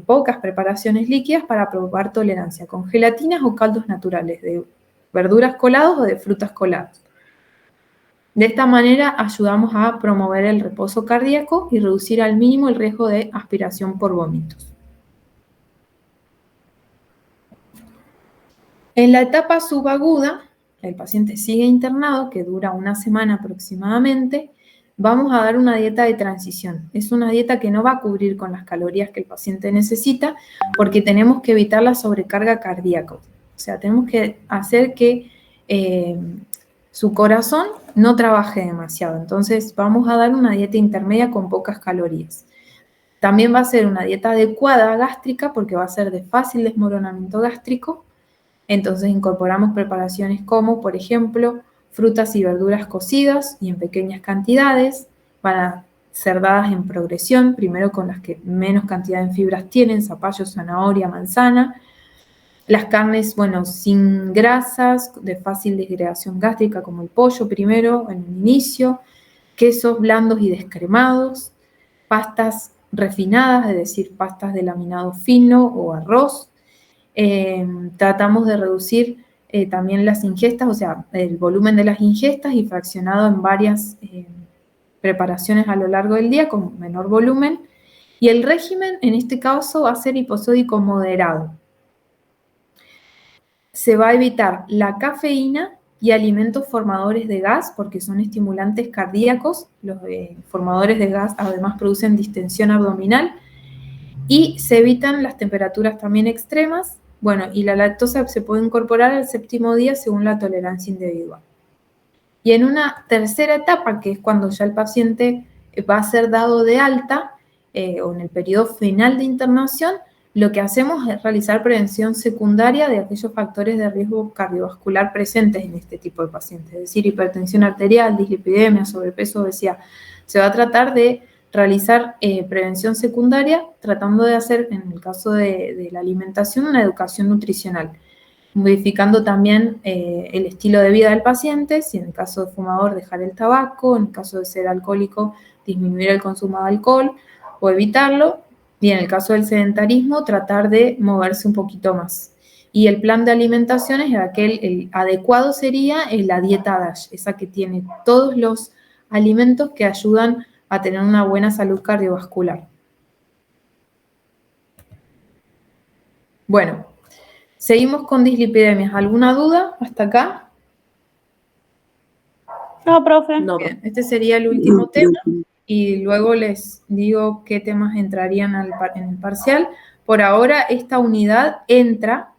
pocas preparaciones líquidas para probar tolerancia con gelatinas o caldos naturales de verduras colados o de frutas coladas. De esta manera ayudamos a promover el reposo cardíaco y reducir al mínimo el riesgo de aspiración por vómitos. En la etapa subaguda, el paciente sigue internado, que dura una semana aproximadamente. Vamos a dar una dieta de transición. Es una dieta que no va a cubrir con las calorías que el paciente necesita porque tenemos que evitar la sobrecarga cardíaca. O sea, tenemos que hacer que su corazón no trabaje demasiado. Entonces, vamos a dar una dieta intermedia con pocas calorías. También va a ser una dieta adecuada gástrica porque va a ser de fácil desmoronamiento gástrico. Entonces, incorporamos preparaciones como, por ejemplo, frutas y verduras cocidas y en pequeñas cantidades, van a ser dadas en progresión, primero con las que menos cantidad en fibras tienen, zapallo, zanahoria, manzana. Las carnes, bueno, sin grasas, de fácil disgregación gástrica, como el pollo primero, en el inicio, quesos blandos y descremados, pastas refinadas, es decir, pastas de laminado fino o arroz. Tratamos de reducir también las ingestas, o sea, el volumen de las ingestas y fraccionado en varias preparaciones a lo largo del día con menor volumen. Y el régimen, en este caso, va a ser hiposódico moderado. Se va a evitar la cafeína y alimentos formadores de gas, porque son estimulantes cardíacos. Los formadores de gas además producen distensión abdominal, y se evitan las temperaturas también extremas. Bueno, y la lactosa se puede incorporar al 7º día según la tolerancia individual. Y en una tercera etapa, que es cuando ya el paciente va a ser dado de alta, o en el periodo final de internación, lo que hacemos es realizar prevención secundaria de aquellos factores de riesgo cardiovascular presentes en este tipo de pacientes, es decir, hipertensión arterial, dislipidemia, sobrepeso, obesidad. Se va a tratar de realizar prevención secundaria, tratando de hacer, en el caso de la alimentación, una educación nutricional, modificando también el estilo de vida del paciente. Si en el caso de fumador, dejar el tabaco; en el caso de ser alcohólico, disminuir el consumo de alcohol o evitarlo; y en el caso del sedentarismo, tratar de moverse un poquito más. Y el plan de alimentación es el adecuado sería la dieta DASH, esa que tiene todos los alimentos que ayudan a tener una buena salud cardiovascular. Bueno, seguimos con dislipidemias. ¿Alguna duda hasta acá? No, profe. No, Bien, este sería el último tema, y luego les digo qué temas entrarían en el parcial. Por ahora esta unidad entra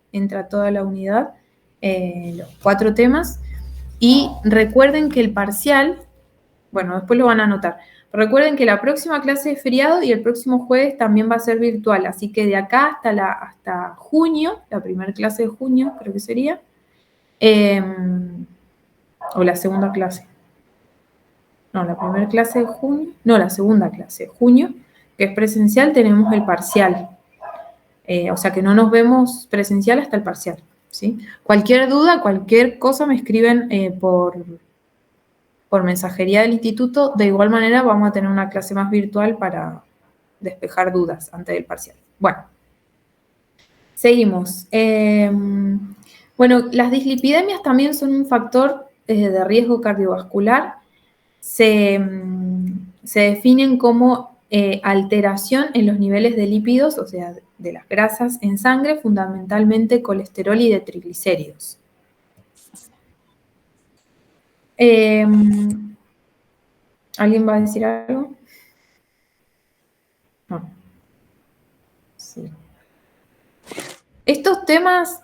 toda la unidad, los 4 temas, y recuerden que el parcial, bueno, después lo van a anotar. Recuerden que la próxima clase es feriado y el próximo jueves también va a ser virtual, así que de acá hasta junio, la primera clase de junio creo que sería, o la segunda clase. No, la primera clase de junio, no, la segunda clase de junio, que es presencial, tenemos el parcial. O sea que no nos vemos presencial hasta el parcial, ¿sí? Cualquier duda, cualquier cosa me escriben por mensajería del instituto. De igual manera vamos a tener una clase más virtual para despejar dudas antes del parcial. Bueno, seguimos. Bueno, las dislipidemias también son un factor de riesgo cardiovascular. Se definen como alteración en los niveles de lípidos, o sea, de las grasas en sangre, fundamentalmente colesterol y de triglicéridos. ¿Alguien va a decir algo? No. Sí. Estos temas,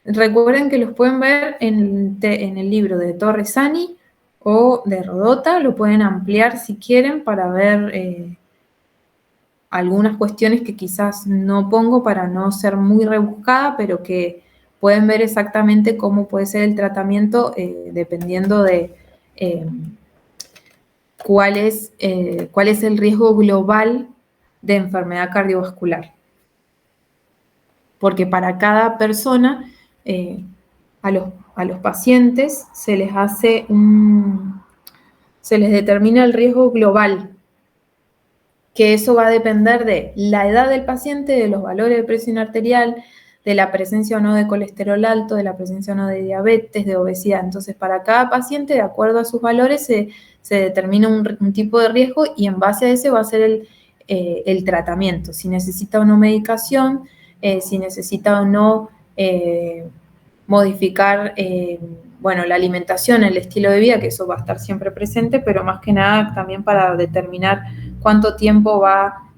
recuerden que los pueden ver en el libro de Torresani o de Rodota. Lo pueden ampliar si quieren para ver algunas cuestiones que quizás no pongo para no ser muy rebuscada, pero que pueden ver exactamente cómo puede ser el tratamiento dependiendo de cuál es el riesgo global de enfermedad cardiovascular. Porque para cada persona, a los pacientes se les determina el riesgo global, que eso va a depender de la edad del paciente, de los valores de presión arterial, de la presencia o no de colesterol alto, de la presencia o no de diabetes, de obesidad. Entonces, para cada paciente, de acuerdo a sus valores, se determina un tipo de riesgo, y en base a ese va a ser el tratamiento. Si necesita o no medicación, si necesita o no modificar la alimentación, el estilo de vida, que eso va a estar siempre presente, pero más que nada también para determinar cuánto tiempo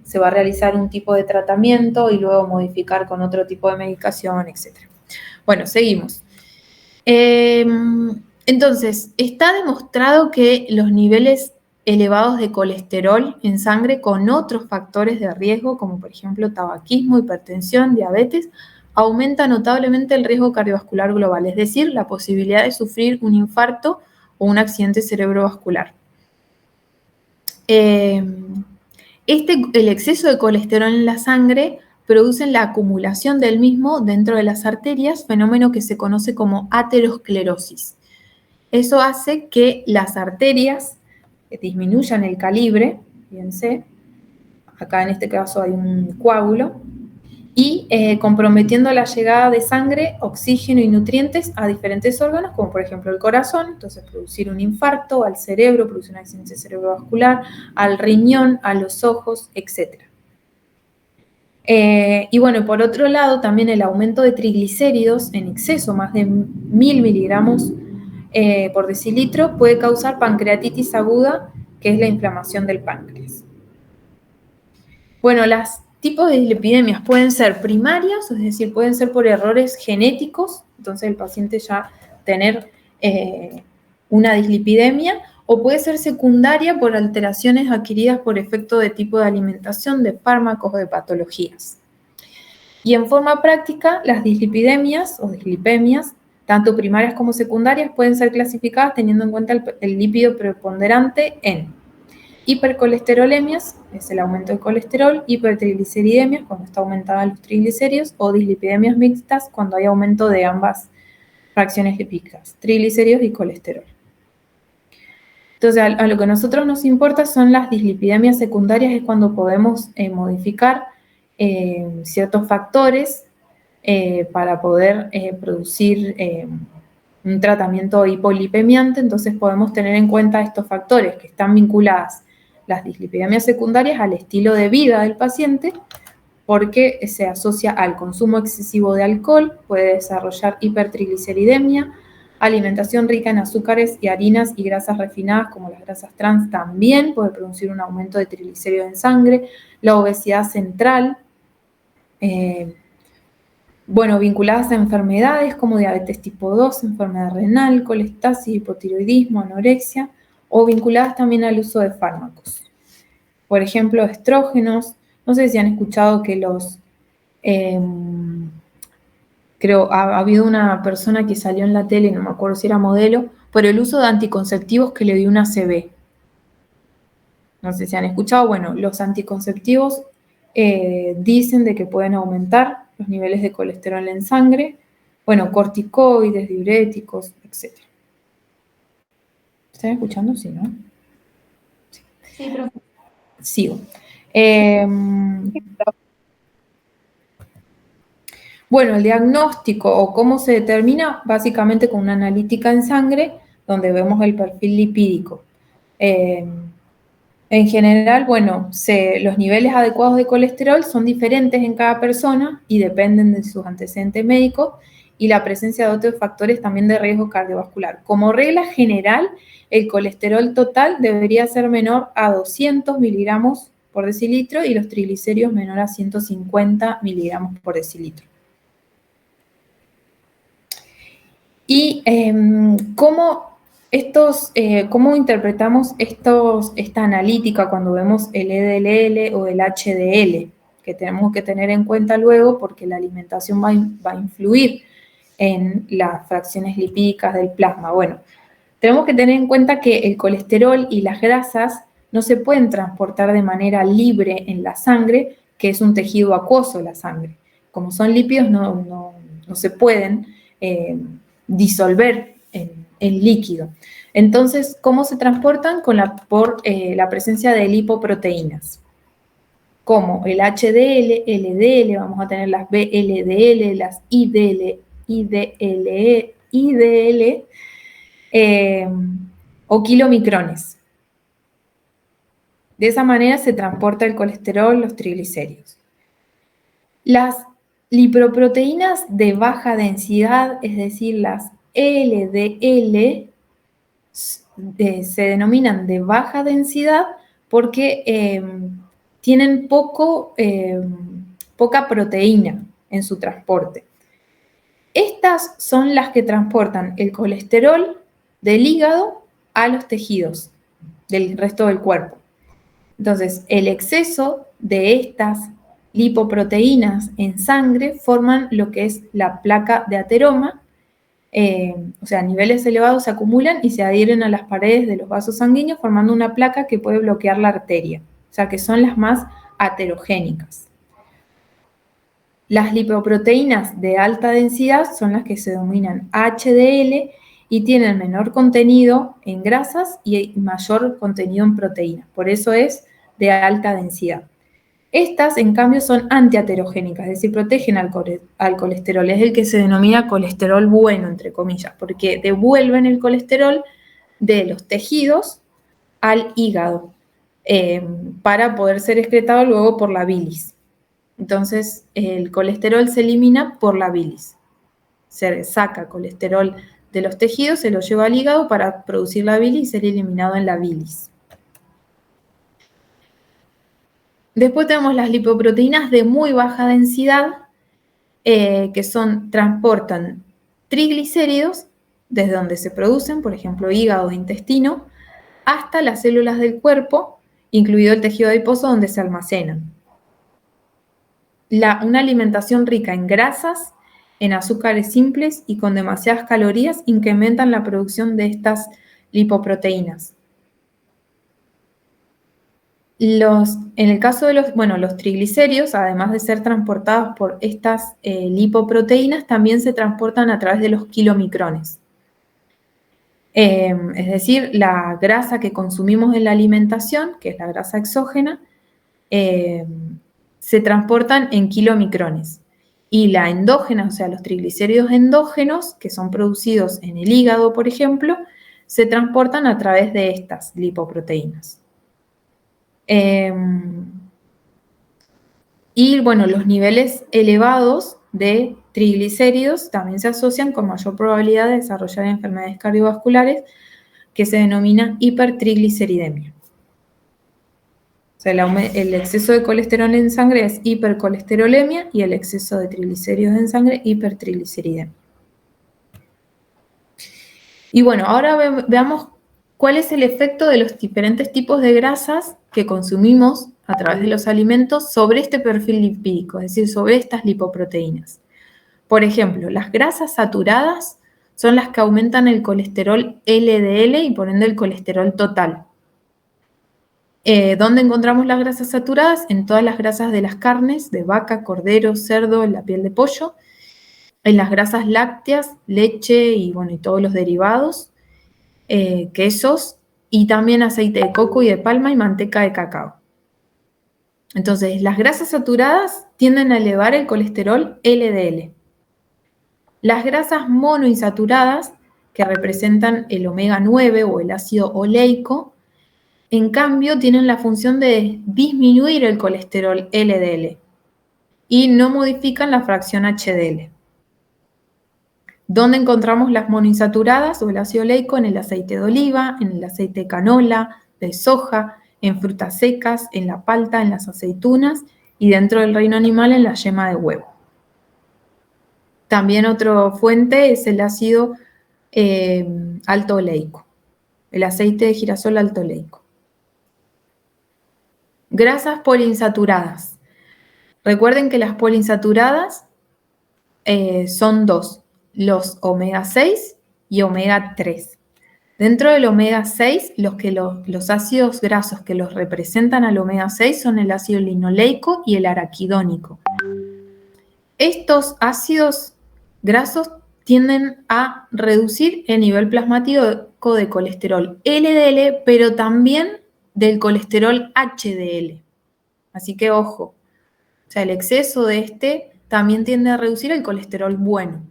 se va a realizar un tipo de tratamiento y luego modificar con otro tipo de medicación, etc. Bueno, seguimos. Entonces, está demostrado que los niveles elevados de colesterol en sangre con otros factores de riesgo, como por ejemplo tabaquismo, hipertensión, diabetes, aumenta notablemente el riesgo cardiovascular global, es decir, la posibilidad de sufrir un infarto o un accidente cerebrovascular. El exceso de colesterol en la sangre produce la acumulación del mismo dentro de las arterias, fenómeno que se conoce como aterosclerosis. Eso hace que las arterias disminuyan el calibre, fíjense, acá en este caso hay un coágulo, y comprometiendo la llegada de sangre, oxígeno y nutrientes a diferentes órganos, como por ejemplo el corazón, entonces producir un infarto, al cerebro, producir un accidente cerebrovascular, al riñón, a los ojos, etc. Y bueno, por otro lado, también el aumento de triglicéridos en exceso, más de 1000 miligramos por decilitro puede causar pancreatitis aguda, que es la inflamación del páncreas. Bueno, los tipos de dislipidemias pueden ser primarias, es decir, pueden ser por errores genéticos, entonces el paciente ya tener una dislipidemia, o puede ser secundaria por alteraciones adquiridas por efecto de tipo de alimentación, de fármacos o de patologías. Y en forma práctica, las dislipidemias o dislipemias, tanto primarias como secundarias, pueden ser clasificadas teniendo en cuenta el lípido preponderante en hipercolesterolemias, es el aumento del colesterol, hipertrigliceridemias, cuando está aumentada los triglicéridos, o dislipidemias mixtas, cuando hay aumento de ambas fracciones lipídicas, triglicéridos y colesterol. Entonces, a lo que a nosotros nos importa son las dislipidemias secundarias, es cuando podemos modificar ciertos factores para poder producir un tratamiento hipolipemiante. Entonces podemos tener en cuenta estos factores que están vinculadas, las dislipidemias secundarias, al estilo de vida del paciente, porque se asocia al consumo excesivo de alcohol, puede desarrollar hipertrigliceridemia, alimentación rica en azúcares y harinas y grasas refinadas, como las grasas trans, también puede producir un aumento de triglicéridos en sangre, la obesidad central, vinculadas a enfermedades como diabetes tipo 2, enfermedad renal, colestasis, hipotiroidismo, anorexia, o vinculadas también al uso de fármacos. Por ejemplo, estrógenos. No sé si han escuchado que creo, ha habido una persona que salió en la tele, no me acuerdo si era modelo, por el uso de anticonceptivos que le dio una ACV. No sé si han escuchado. Bueno, los anticonceptivos dicen de que pueden aumentar los niveles de colesterol en sangre, corticoides, diuréticos, etc. ¿Están escuchando? Sí, ¿no? Sí, profe. Sigo. El diagnóstico o cómo se determina, básicamente con una analítica en sangre, donde vemos el perfil lipídico. En general, los niveles adecuados de colesterol son diferentes en cada persona y dependen de sus antecedentes médicos y la presencia de otros factores también de riesgo cardiovascular. Como regla general, el colesterol total debería ser menor a 200 miligramos por decilitro y los triglicéridos menor a 150 miligramos por decilitro. Y ¿cómo interpretamos esta analítica cuando vemos el LDL o el HDL? Que tenemos que tener en cuenta luego porque la alimentación va a influir en las fracciones lipídicas del plasma. Tenemos que tener en cuenta que el colesterol y las grasas no se pueden transportar de manera libre en la sangre, que es un tejido acuoso la sangre. Como son lípidos, no se pueden disolver en líquido. Entonces, ¿cómo se transportan? Por la presencia de lipoproteínas, como el HDL, LDL, vamos a tener las VLDL, las IDL, o kilomicrones. De esa manera se transporta el colesterol, los triglicéridos. Las lipoproteínas de baja densidad, es decir, las LDL, se denominan de baja densidad porque tienen poca proteína en su transporte. Estas son las que transportan el colesterol del hígado a los tejidos del resto del cuerpo. Entonces, el exceso de estas lipoproteínas en sangre forman lo que es la placa de ateroma, niveles elevados se acumulan y se adhieren a las paredes de los vasos sanguíneos formando una placa que puede bloquear la arteria, que son las más aterogénicas. Las lipoproteínas de alta densidad son las que se denominan HDL y tienen menor contenido en grasas y mayor contenido en proteínas, por eso es de alta densidad. Estas, en cambio, son antiaterogénicas, es decir, protegen al colesterol. Es el que se denomina colesterol bueno, entre comillas, porque devuelven el colesterol de los tejidos al hígado para poder ser excretado luego por la bilis. Entonces, el colesterol se elimina por la bilis. Se saca colesterol de los tejidos se lo lleva al hígado para producir la bilis y ser eliminado en la bilis. Después tenemos las lipoproteínas de muy baja densidad, que transportan triglicéridos desde donde se producen, por ejemplo, hígado e intestino, hasta las células del cuerpo, incluido el tejido adiposo donde se almacenan. Una alimentación rica en grasas, en azúcares simples y con demasiadas calorías incrementan la producción de estas lipoproteínas. En el caso de los triglicéridos, además de ser transportados por estas lipoproteínas, también se transportan a través de los kilomicrones. Es decir, la grasa que consumimos en la alimentación, que es la grasa exógena, se transportan en kilomicrones. Y la endógena, o sea, los triglicéridos endógenos, que son producidos en el hígado, por ejemplo, se transportan a través de estas lipoproteínas. Y bueno, los niveles elevados de triglicéridos también se asocian con mayor probabilidad de desarrollar enfermedades cardiovasculares que se denomina hipertrigliceridemia. O sea, el exceso de colesterol en sangre es hipercolesterolemia y el exceso de triglicéridos en sangre, hipertrigliceridemia. Y bueno, ahora veamos cuál es el efecto de los diferentes tipos de grasas que consumimos a través de los alimentos sobre este perfil lipídico, es decir, sobre estas lipoproteínas. Por ejemplo, las grasas saturadas son las que aumentan el colesterol LDL y por ende el colesterol total. ¿Dónde encontramos las grasas saturadas? En todas las grasas de las carnes, de vaca, cordero, cerdo, en la piel de pollo, en las grasas lácteas, leche y todos los derivados, quesos, y también aceite de coco y de palma y manteca de cacao. Entonces, las grasas saturadas tienden a elevar el colesterol LDL. Las grasas monoinsaturadas, que representan el omega 9 o el ácido oleico, en cambio tienen la función de disminuir el colesterol LDL y no modifican la fracción HDL. ¿Dónde encontramos las monoinsaturadas o el ácido oleico? En el aceite de oliva, en el aceite de canola, de soja, en frutas secas, en la palta, en las aceitunas y dentro del reino animal en la yema de huevo. También otra fuente es el ácido alto oleico, el aceite de girasol alto oleico. Grasas poliinsaturadas. Recuerden que las poliinsaturadas son dos, los omega 6 y omega 3. Dentro del omega 6, los ácidos grasos que los representan al omega 6 son el ácido linoleico y el araquidónico. Estos ácidos grasos tienden a reducir el nivel plasmático de colesterol LDL, pero también del colesterol HDL. Así que ojo, o sea, el exceso de este también tiende a reducir el colesterol bueno.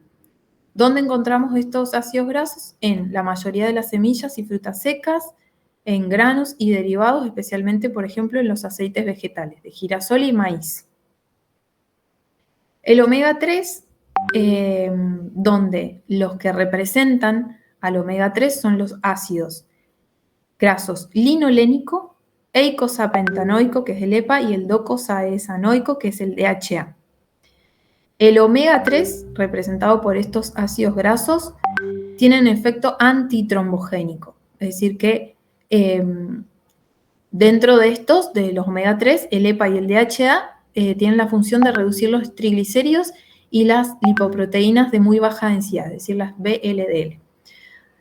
¿Dónde encontramos estos ácidos grasos? En la mayoría de las semillas y frutas secas, en granos y derivados, especialmente, por ejemplo, en los aceites vegetales de girasol y maíz. El omega 3, donde los que representan al omega 3 son los ácidos grasos linolénico, eicosapentaenoico, que es el EPA, y el docosahexaenoico, que es el DHA. El omega 3, representado por estos ácidos grasos, tienen efecto antitrombogénico, es decir que dentro de estos, de los omega 3, el EPA y el DHA tienen la función de reducir los triglicéridos y las lipoproteínas de muy baja densidad, es decir, las VLDL.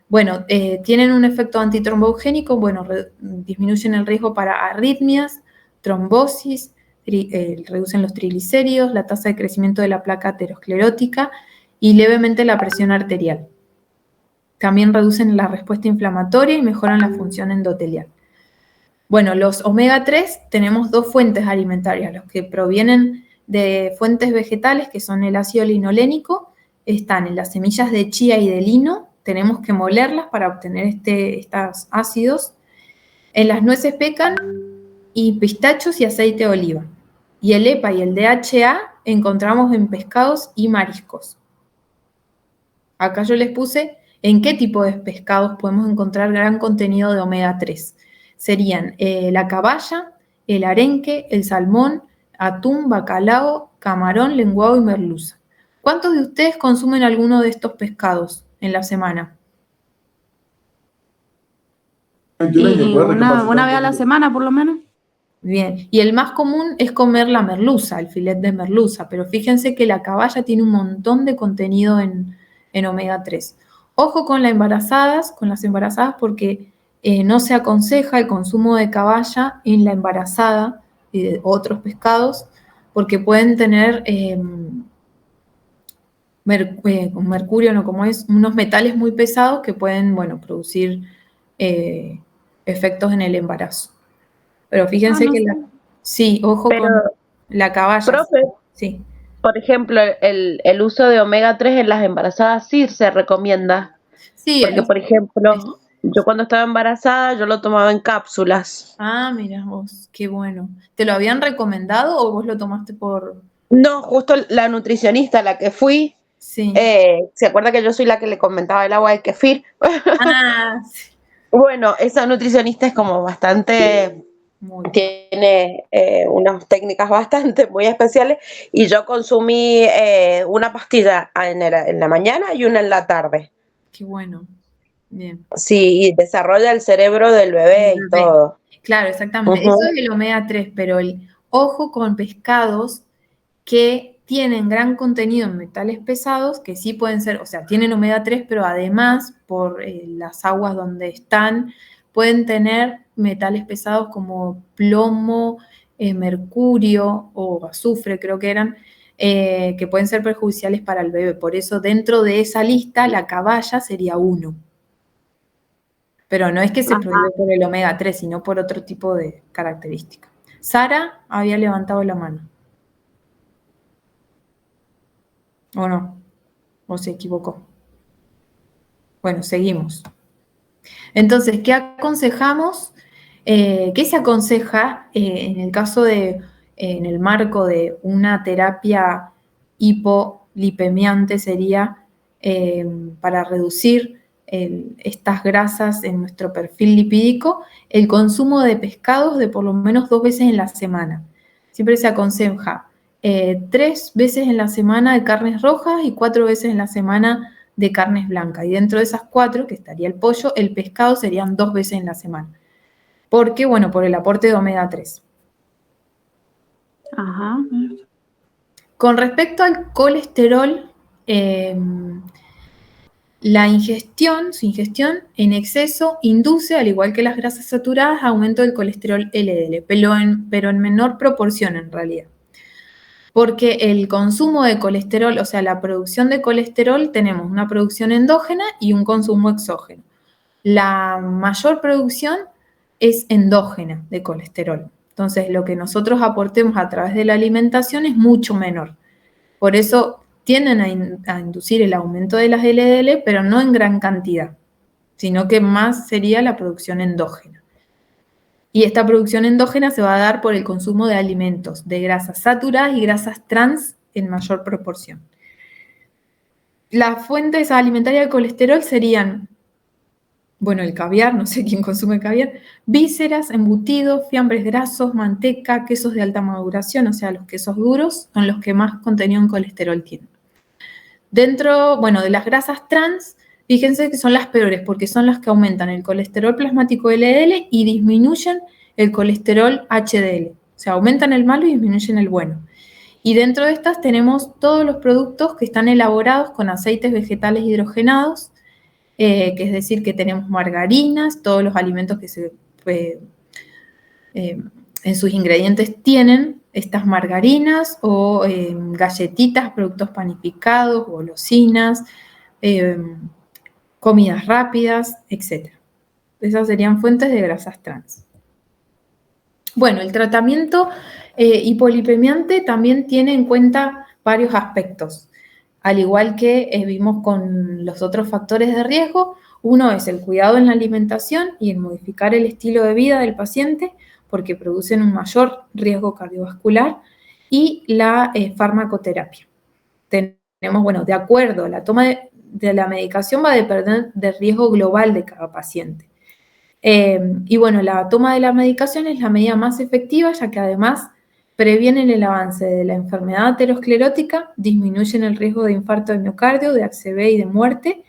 Bueno, tienen un efecto antitrombogénico, disminuyen el riesgo para arritmias, trombosis, reducen los triglicéridos, la tasa de crecimiento de la placa aterosclerótica y levemente la presión arterial. También reducen la respuesta inflamatoria y mejoran la función endotelial. Bueno, los omega 3 tenemos dos fuentes alimentarias, los que provienen de fuentes vegetales, que son el ácido linolénico, están en las semillas de chía y de lino, tenemos que molerlas para obtener estos ácidos, en las nueces pecan y pistachos y aceite de oliva. Y el EPA y el DHA encontramos en pescados y mariscos. Acá yo les puse ¿En qué tipo de pescados podemos encontrar gran contenido de omega 3? Serían la caballa, el arenque, el salmón, atún, bacalao, camarón, lenguado y merluza. ¿Cuántos de ustedes consumen alguno de estos pescados en la semana? Y una vez a la semana, por lo menos. Bien, y el más común es comer la merluza, el filet de merluza, pero fíjense que la caballa tiene un montón de contenido en omega 3. Ojo con las embarazadas, porque no se aconseja el consumo de caballa en la embarazada y de otros pescados, porque pueden tener mercurio, no como es, unos metales muy pesados que pueden, bueno, producir efectos en el embarazo. Pero fíjense no que sé. sí, ojo Pero, con la caballa. profe, Sí. por ejemplo, el uso de omega 3 en las embarazadas sí se recomienda. Sí, Porque, por ejemplo, yo cuando estaba embarazada, yo lo tomaba en cápsulas. Ah, mira vos, qué bueno. ¿Te lo habían recomendado o vos lo tomaste por...? No, justo la nutricionista a la que fui, Sí. ¿se acuerda que yo soy la que le comentaba el agua de kefir? Ah, sí. Bueno, esa nutricionista es como bastante, Muy bien. tiene unas técnicas bastante muy especiales y yo consumí una pastilla en la mañana y una en la tarde. Qué bueno. Bien. Sí, y desarrolla el cerebro del bebé y todo. Claro, exactamente. Ujú. Eso es el omega 3, pero el ojo con pescados que tienen gran contenido en metales pesados, que sí pueden ser, o sea, tienen omega 3, pero además, por las aguas donde están, pueden tener metales pesados como plomo, mercurio o azufre, creo que eran, que pueden ser perjudiciales para el bebé. Por eso, dentro de esa lista, la caballa sería uno. Pero no es que se prohíbe por el omega 3, sino por otro tipo de características. Sara había levantado la mano. ¿O no? ¿O se equivocó? Bueno, seguimos. Entonces, ¿qué aconsejamos? ¿Qué se aconseja en el caso de, en el marco de una terapia hipolipemiante? Sería para reducir estas grasas en nuestro perfil lipídico, el consumo de pescados de por lo menos 2 veces en la semana. Siempre se aconseja 3 veces en la semana de carnes rojas y 4 veces en la semana de carnes blancas. Y dentro de esas 4, que estaría el pollo, el pescado serían 2 veces en la semana. ¿Por qué? Bueno, por el aporte de omega 3. Ajá. Con respecto al colesterol, su ingestión en exceso induce, al igual que las grasas saturadas, aumento del colesterol LDL, pero en menor proporción en realidad. Porque el consumo de colesterol, o sea, la producción de colesterol, tenemos una producción endógena y un consumo exógeno. La mayor producción es endógena de colesterol. Entonces, lo que nosotros aportemos a través de la alimentación es mucho menor. Por eso tienden a inducir el aumento de las LDL, pero no en gran cantidad, sino que más sería la producción endógena. Y esta producción endógena se va a dar por el consumo de alimentos, de grasas saturadas y grasas trans en mayor proporción. Las fuentes alimentarias de colesterol serían, bueno, el caviar, no sé quién consume caviar, vísceras, embutidos, fiambres grasos, manteca, quesos de alta maduración, o sea, los quesos duros son los que más contenido en colesterol tienen. Dentro, bueno, de las grasas trans, fíjense que son las peores porque son las que aumentan el colesterol plasmático LDL y disminuyen el colesterol HDL. O sea, aumentan el malo y disminuyen el bueno. Y dentro de estas tenemos todos los productos que están elaborados con aceites vegetales hidrogenados, que es decir, que tenemos margarinas, todos los alimentos que en sus ingredientes tienen estas margarinas o galletitas, productos panificados, golosinas, comidas rápidas, etc. Esas serían fuentes de grasas trans. Bueno, el tratamiento hipolipemiante también tiene en cuenta varios aspectos. Al igual que vimos con los otros factores de riesgo, uno es el cuidado en la alimentación y el modificar el estilo de vida del paciente, porque producen un mayor riesgo cardiovascular, y la farmacoterapia. Tenemos, bueno, de acuerdo a la toma de la medicación va a depender del riesgo global de cada paciente. Y bueno, la toma de la medicación es la medida más efectiva, ya que además previenen el avance de la enfermedad aterosclerótica, disminuyen el riesgo de infarto de miocardio, de ACV y de muerte.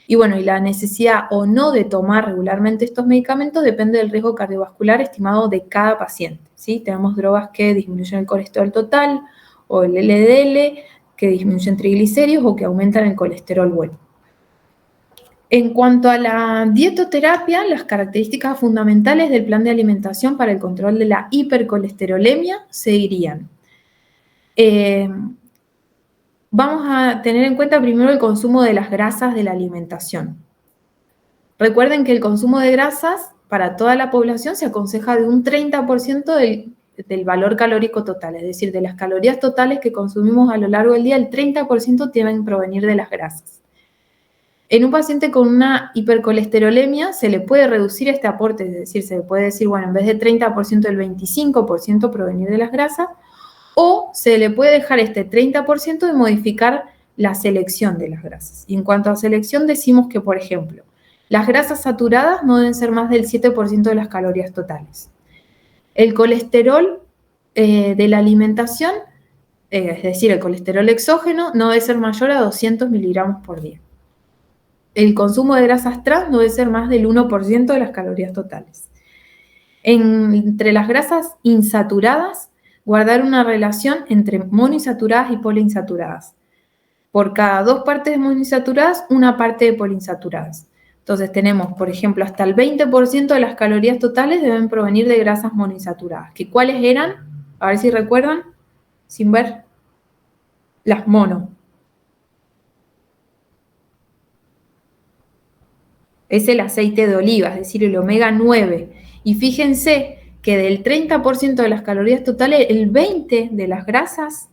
Y bueno, y la necesidad o no de tomar regularmente estos medicamentos depende del riesgo cardiovascular estimado de cada paciente, ¿sí? Tenemos drogas que disminuyen el colesterol total o el LDL, que disminuyen triglicéridos o que aumentan el colesterol bueno. En cuanto a la dietoterapia, las características fundamentales del plan de alimentación para el control de la hipercolesterolemia seguirían. Vamos a tener en cuenta primero el consumo de las grasas de la alimentación. Recuerden que el consumo de grasas para toda la población se aconseja de un 30% del valor calórico total, es decir, de las calorías totales que consumimos a lo largo del día, el 30% deben provenir de las grasas. En un paciente con una hipercolesterolemia se le puede reducir este aporte, es decir, se le puede decir, bueno, en vez de 30%, el 25% provenir de las grasas, o se le puede dejar este 30% y modificar la selección de las grasas. Y en cuanto a selección, decimos que, por ejemplo, las grasas saturadas no deben ser más del 7% de las calorías totales. El colesterol de la alimentación, es decir, el colesterol exógeno, no debe ser mayor a 200 miligramos por día. El consumo de grasas trans no debe ser más del 1% de las calorías totales. Entre las grasas insaturadas, guardar una relación entre monoinsaturadas y poliinsaturadas. Por cada 2 partes de monoinsaturadas, una parte de poliinsaturadas. Entonces tenemos, por ejemplo, hasta el 20% de las calorías totales deben provenir de grasas monoinsaturadas. ¿Cuáles eran? A ver si recuerdan, sin ver. Las mono. Es el aceite de oliva, es decir, el omega 9. Y fíjense que del 30% de las calorías totales, el 20% de las grasas,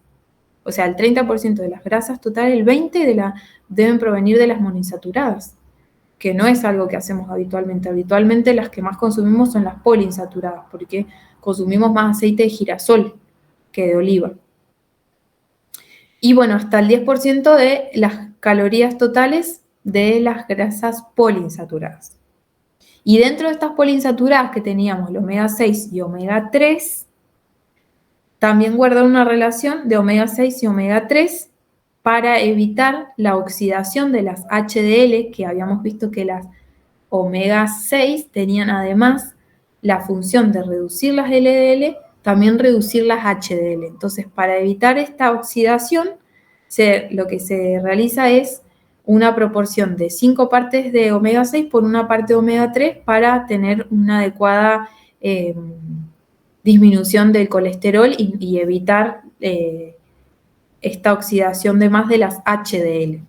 o sea, el 30% de las grasas totales, el 20% deben provenir de las monoinsaturadas, que no es algo que hacemos habitualmente. Habitualmente las que más consumimos son las poliinsaturadas, porque consumimos más aceite de girasol que de oliva. Y bueno, hasta el 10% de las calorías totales de las grasas poliinsaturadas. Y dentro de estas poliinsaturadas que teníamos el omega 6 y omega 3, también guardar una relación de omega 6 y omega 3 para evitar la oxidación de las HDL, que habíamos visto que las omega 6 tenían además la función de reducir las LDL, también reducir las HDL. Entonces, para evitar esta oxidación, lo que se realiza es una proporción de 5 partes de omega 6 por una parte de omega 3 para tener una adecuada disminución del colesterol y evitar esta oxidación de más de las HDL.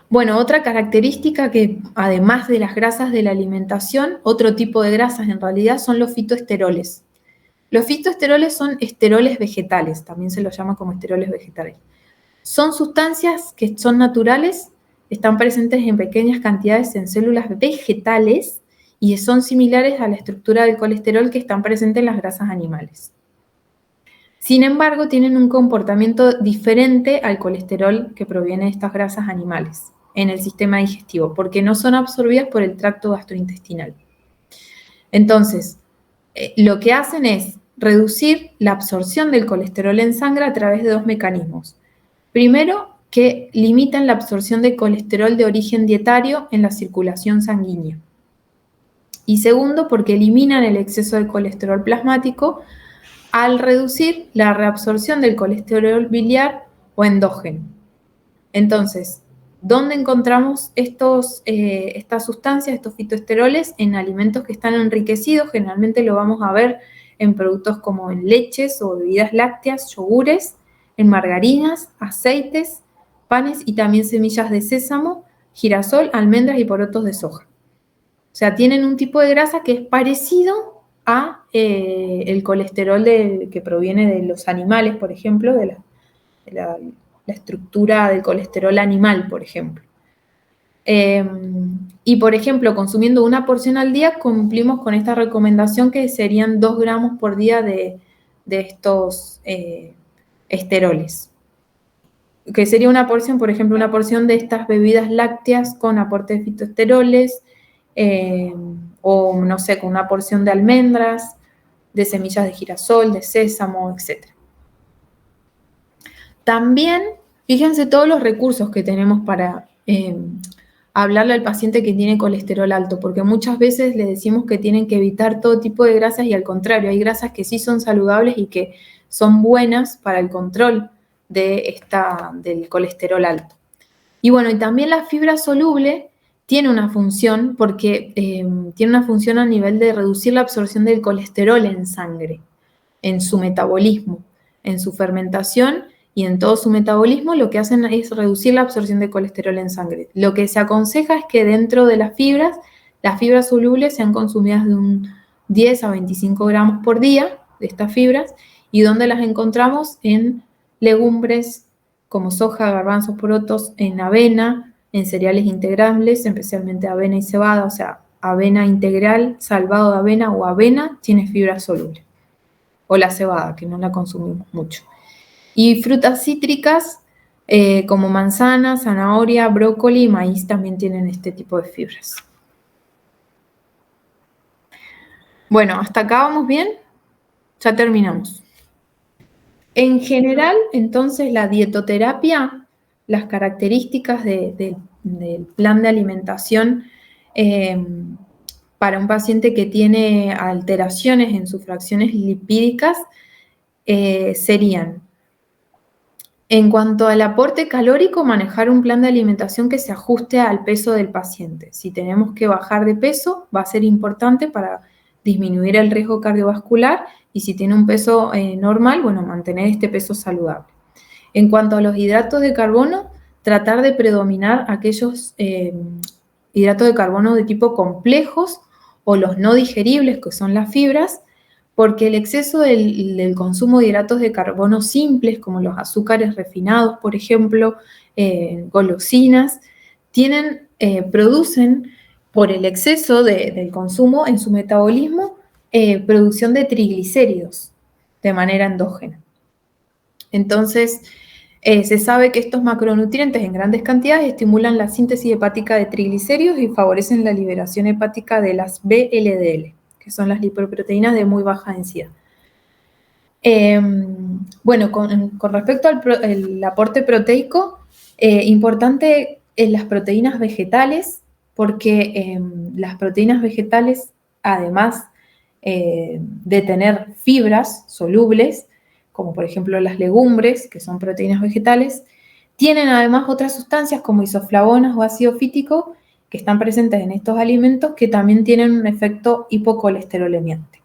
Bueno, otra característica que además de las grasas de la alimentación, otro tipo de grasas en realidad son los fitoesteroles. Los fitoesteroles son esteroles vegetales, también se los llama como esteroles vegetales. Son sustancias que son naturales, están presentes en pequeñas cantidades en células vegetales y son similares a la estructura del colesterol que están presentes en las grasas animales. Sin embargo, tienen un comportamiento diferente al colesterol que proviene de estas grasas animales en el sistema digestivo, porque no son absorbidas por el tracto gastrointestinal. Entonces, lo que hacen es reducir la absorción del colesterol en sangre a través de 2 mecanismos. Primero, que limitan la absorción de colesterol de origen dietario en la circulación sanguínea. Y segundo, porque eliminan el exceso de colesterol plasmático al reducir la reabsorción del colesterol biliar o endógeno. Entonces, ¿dónde encontramos estas sustancias, estos fitoesteroles? En alimentos que están enriquecidos, generalmente lo vamos a ver en productos como en leches o bebidas lácteas, yogures, en margarinas, aceites, panes y también semillas de sésamo, girasol, almendras y porotos de soja. O sea, tienen un tipo de grasa que es parecido a el colesterol que proviene de los animales, por ejemplo, de la estructura del colesterol animal, por ejemplo. Y, por ejemplo, consumiendo una porción al día, cumplimos con esta recomendación que serían 2 gramos por día de estos esteroles. que sería una porción, por ejemplo, una porción de estas bebidas lácteas con aporte de fitoesteroles, o no sé, con una porción de almendras, de semillas de girasol, de sésamo, etc. También, fíjense todos los recursos que tenemos para hablarle al paciente que tiene colesterol alto, porque muchas veces le decimos que tienen que evitar todo tipo de grasas y al contrario, hay grasas que sí son saludables y que son buenas para el control del colesterol alto. Y bueno, y también la fibra soluble tiene una función porque tiene una función a nivel de reducir la absorción del colesterol en sangre, en su metabolismo, en su fermentación y en todo su metabolismo. Lo que hacen es reducir la absorción de colesterol en sangre. Lo que se aconseja es que dentro de las fibras solubles sean consumidas de un 10 a 25 gramos por día de estas fibras, y donde las encontramos en legumbres como soja, garbanzos, porotos, en avena, en cereales integrales, especialmente avena y cebada, o sea, avena integral, salvado de avena o avena, tiene fibra soluble. O la cebada, que no la consumimos mucho. Y frutas cítricas como manzana, zanahoria, brócoli y maíz también tienen este tipo de fibras. Bueno, ¿hasta acá vamos bien? Ya terminamos. En general, entonces, la dietoterapia, las características del plan de alimentación para un paciente que tiene alteraciones en sus fracciones lipídicas serían: en cuanto al aporte calórico, manejar un plan de alimentación que se ajuste al peso del paciente. Si tenemos que bajar de peso, va a ser importante para disminuir el riesgo cardiovascular, y si tiene un peso normal, bueno, mantener este peso saludable. En cuanto a los hidratos de carbono, tratar de predominar aquellos hidratos de carbono de tipo complejos o los no digeribles, que son las fibras, porque el exceso del consumo de hidratos de carbono simples, como los azúcares refinados, por ejemplo, golosinas, producen, por el exceso del consumo en su metabolismo, producción de triglicéridos de manera endógena. Entonces, se sabe que estos macronutrientes en grandes cantidades estimulan la síntesis hepática de triglicéridos y favorecen la liberación hepática de las VLDL, que son las lipoproteínas de muy baja densidad. Bueno, con respecto al aporte proteico, importante en las proteínas vegetales, porque las proteínas vegetales, además de tener fibras solubles, como por ejemplo las legumbres, que son proteínas vegetales, tienen además otras sustancias como isoflavonas o ácido fítico, que están presentes en estos alimentos, que también tienen un efecto hipocolesterolemiante.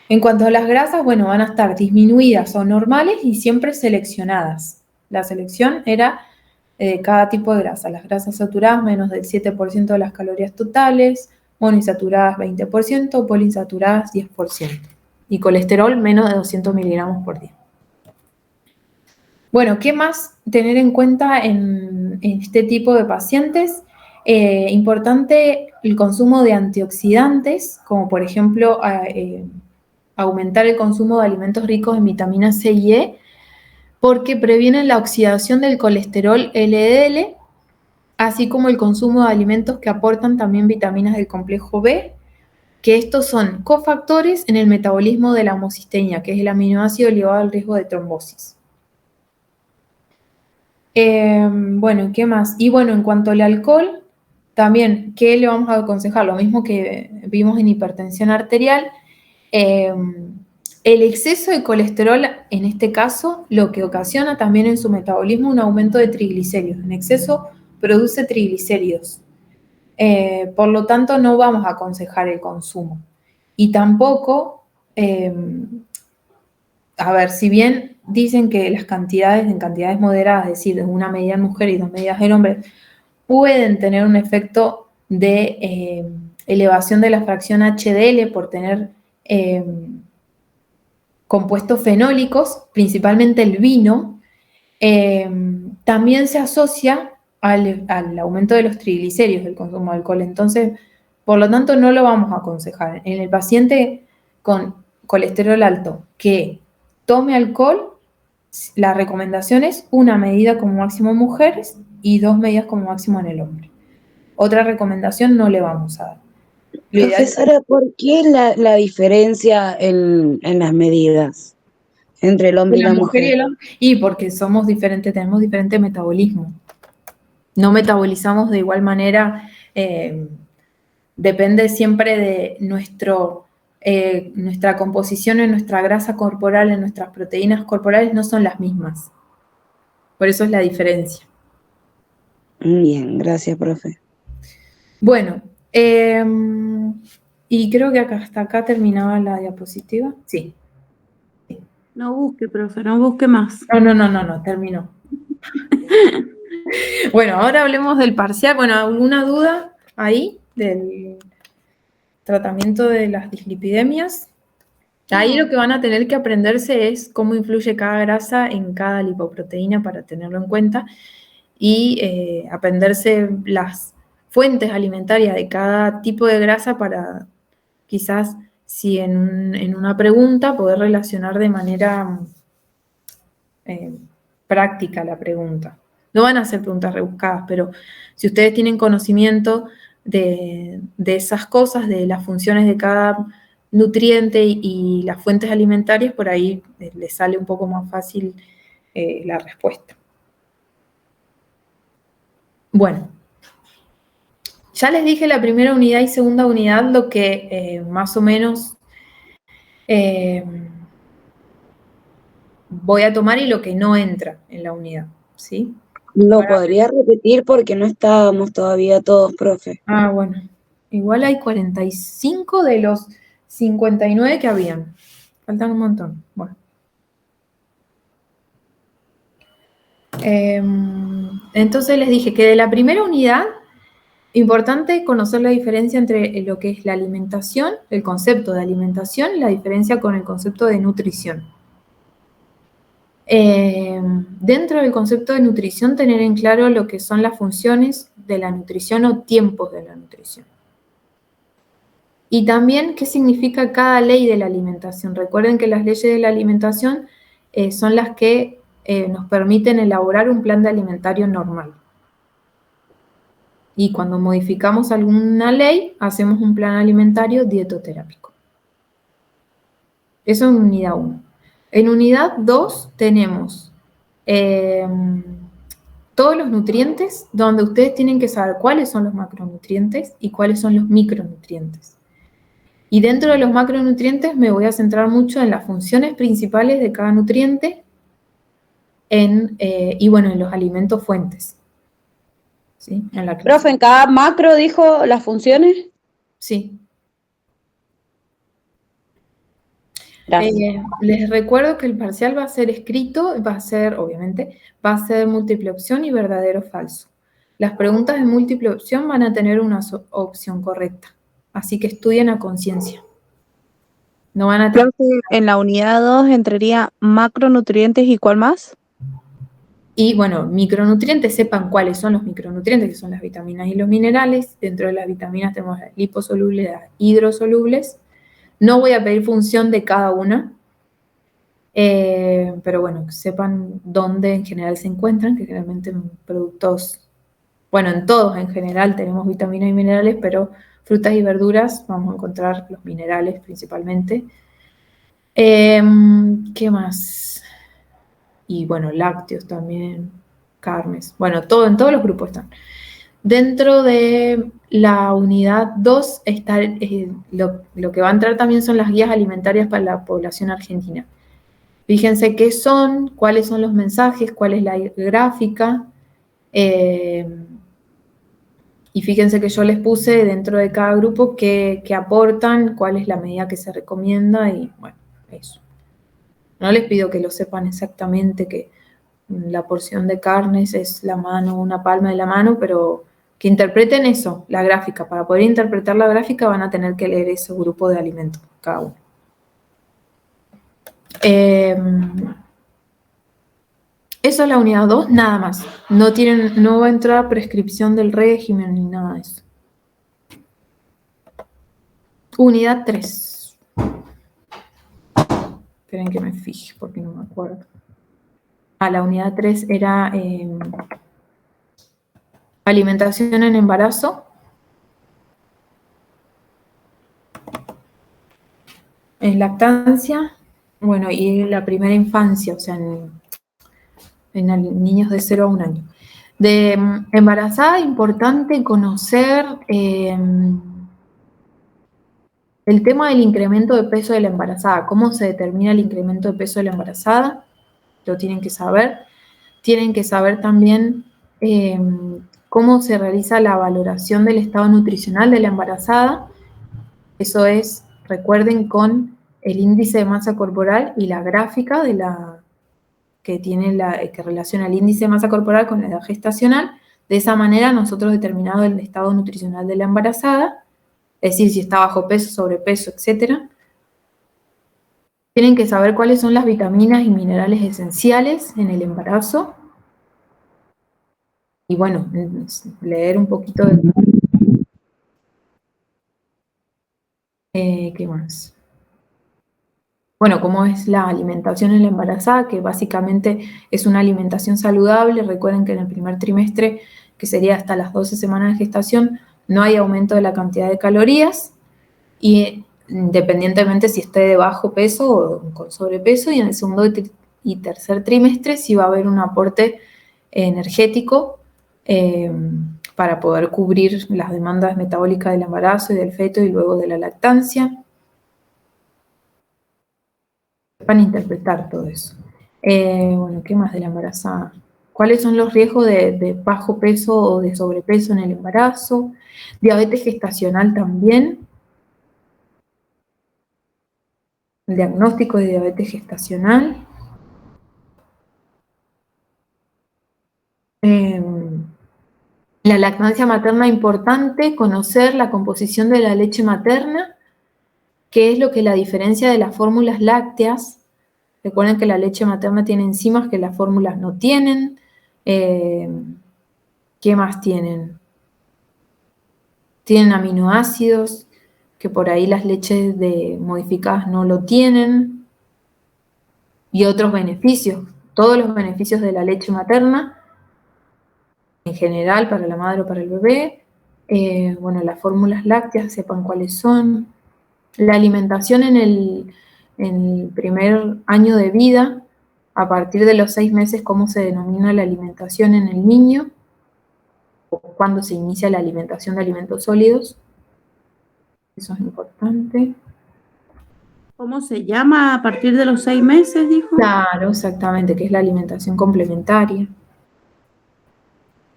En cuanto a las grasas, bueno, van a estar disminuidas o normales y siempre seleccionadas. La selección era cada tipo de grasa. Las grasas saturadas menos del 7% de las calorías totales, monoinsaturadas 20%, poliinsaturadas 10%. Y colesterol menos de 200 miligramos por día. Bueno, ¿qué más tener en cuenta en este tipo de pacientes? Importante el consumo de antioxidantes, como por ejemplo aumentar el consumo de alimentos ricos en vitamina C y E, porque previenen la oxidación del colesterol LDL, así como el consumo de alimentos que aportan también vitaminas del complejo B, que estos son cofactores en el metabolismo de la homocisteína, que es el aminoácido ligado al riesgo de trombosis. Bueno, ¿qué más? Y bueno, en cuanto al alcohol, también, ¿qué le vamos a aconsejar? Lo mismo que vimos en hipertensión arterial. El exceso de colesterol, en este caso, lo que ocasiona también en su metabolismo un aumento de triglicéridos. En exceso produce triglicéridos. Por lo tanto, no vamos a aconsejar el consumo. Y tampoco, a ver, si bien dicen que las cantidades, en cantidades moderadas, es decir, de una medida en mujer y 2 medidas en hombre, pueden tener un efecto de elevación de la fracción HDL por tener compuestos fenólicos, principalmente el vino, también se asocia al aumento de los triglicéridos del consumo de alcohol. Entonces, por lo tanto, no lo vamos a aconsejar. En el paciente con colesterol alto que tome alcohol, La recomendación es una medida como máximo en mujeres y 2 medidas como máximo en el hombre. Otra recomendación no le vamos a dar. Profesora, ¿por qué la diferencia en las medidas entre el hombre y la mujer? Y porque somos diferentes, tenemos diferente metabolismo. No metabolizamos de igual manera, depende siempre de nuestra composición en nuestra grasa corporal, en nuestras proteínas corporales no son las mismas. Por eso es la diferencia. Bien, gracias, profe. Bueno, y creo que hasta acá terminaba la diapositiva. Sí. No busque, profe, no busque más. No, terminó. Bueno, ahora hablemos del parcial. Bueno, ¿alguna duda ahí del tratamiento de las dislipidemias? Ahí lo que van a tener que aprenderse es cómo influye cada grasa en cada lipoproteína para tenerlo en cuenta y aprenderse las fuentes alimentarias de cada tipo de grasa para quizás, si en una pregunta, poder relacionar de manera práctica la pregunta. No van a ser preguntas rebuscadas, pero si ustedes tienen conocimiento de esas cosas, de las funciones de cada nutriente y las fuentes alimentarias, por ahí les sale un poco más fácil la respuesta. Bueno, ya les dije la primera unidad y segunda unidad lo que más o menos voy a tomar y lo que no entra en la unidad, ¿sí? ¿Lo podría repetir porque no estábamos todavía todos, profe? Ah, bueno. Igual hay 45 de los 59 que habían. Faltan un montón. Bueno. Entonces les dije que de la primera unidad, importante conocer la diferencia entre lo que es la alimentación, el concepto de alimentación y la diferencia con el concepto de nutrición. Dentro del concepto de nutrición, tener en claro lo que son las funciones de la nutrición o tiempos de la nutrición. Y también qué significa cada ley de la alimentación. Recuerden que las leyes de la alimentación son las que nos permiten elaborar un plan de alimentario normal. Y cuando modificamos alguna ley, hacemos un plan alimentario dietoterápico. Eso en unidad 1. En unidad 2 tenemos todos los nutrientes, donde ustedes tienen que saber cuáles son los macronutrientes y cuáles son los micronutrientes. Y dentro de los macronutrientes me voy a centrar mucho en las funciones principales de cada nutriente y bueno, en los alimentos fuentes. ¿Sí? Profe, ¿en cada macro dijo las funciones? Sí. Gracias. Les recuerdo que el parcial va a ser escrito, obviamente, va a ser múltiple opción y verdadero o falso. Las preguntas de múltiple opción van a tener una opción correcta, así que estudien a conciencia. No van a tener... En la unidad 2 entraría macronutrientes y ¿cuál más? Y bueno, micronutrientes, sepan cuáles son los micronutrientes, que son las vitaminas y los minerales. Dentro de las vitaminas tenemos las liposolubles y las hidrosolubles. No voy a pedir función de cada una, pero bueno, sepan dónde en general se encuentran, que generalmente en productos, bueno, en todos en general tenemos vitaminas y minerales, pero frutas y verduras vamos a encontrar los minerales principalmente. ¿Qué más? Y bueno, lácteos también, carnes, bueno, en todos los grupos están. Dentro de la unidad 2 está lo que va a entrar también son las guías alimentarias para la población argentina. Fíjense qué son, cuáles son los mensajes, cuál es la gráfica. Y fíjense que yo les puse dentro de cada grupo qué aportan, cuál es la medida que se recomienda y bueno, eso. No les pido que lo sepan exactamente, que la porción de carnes es la mano, una palma de la mano, pero que interpreten eso, la gráfica. Para poder interpretar la gráfica van a tener que leer ese grupo de alimentos, cada uno. Eso es la unidad 2, nada más. No va a entrar prescripción del régimen ni nada de eso. Unidad 3. Esperen que me fije porque no me acuerdo. la unidad 3 era alimentación en embarazo. En lactancia, bueno, y la primera infancia, o sea, en niños de 0 a 1 año. De embarazada, importante conocer el tema del incremento de peso de la embarazada. ¿Cómo se determina el incremento de peso de la embarazada? Lo tienen que saber. Tienen que saber también cómo se realiza la valoración del estado nutricional de la embarazada. Eso es, recuerden, con el índice de masa corporal y la gráfica de que relaciona el índice de masa corporal con la edad gestacional. De esa manera nosotros determinamos el estado nutricional de la embarazada, es decir, si está bajo peso, sobrepeso, etc. Tienen que saber cuáles son las vitaminas y minerales esenciales en el embarazo. Y bueno, leer un poquito de... ¿qué más? Bueno, cómo es la alimentación en la embarazada, que básicamente es una alimentación saludable. Recuerden que en el primer trimestre, que sería hasta las 12 semanas de gestación, no hay aumento de la cantidad de calorías, y independientemente si esté de bajo peso o con sobrepeso, y en el segundo y tercer trimestre sí va a haber un aporte energético para poder cubrir las demandas metabólicas del embarazo y del feto y luego de la lactancia. Van a interpretar todo eso. Bueno, ¿qué más de la embarazada? ¿Cuáles son los riesgos de bajo peso o de sobrepeso en el embarazo? Diabetes gestacional también. El diagnóstico de diabetes gestacional. La lactancia materna, importante conocer la composición de la leche materna, qué es lo que la diferencia de las fórmulas lácteas. Recuerden que la leche materna tiene enzimas que las fórmulas no tienen. ¿Qué más tienen? Tienen aminoácidos, que por ahí las leches modificadas no lo tienen. Y otros beneficios. Todos los beneficios de la leche materna, en general, para la madre o para el bebé. Bueno, las fórmulas lácteas, sepan cuáles son. La alimentación en el primer año de vida, a partir de los 6 meses, cómo se denomina la alimentación en el niño, o cuándo se inicia la alimentación de alimentos sólidos. Eso es importante. ¿Cómo se llama a partir de los 6 meses, dijo? Claro, exactamente, que es la alimentación complementaria.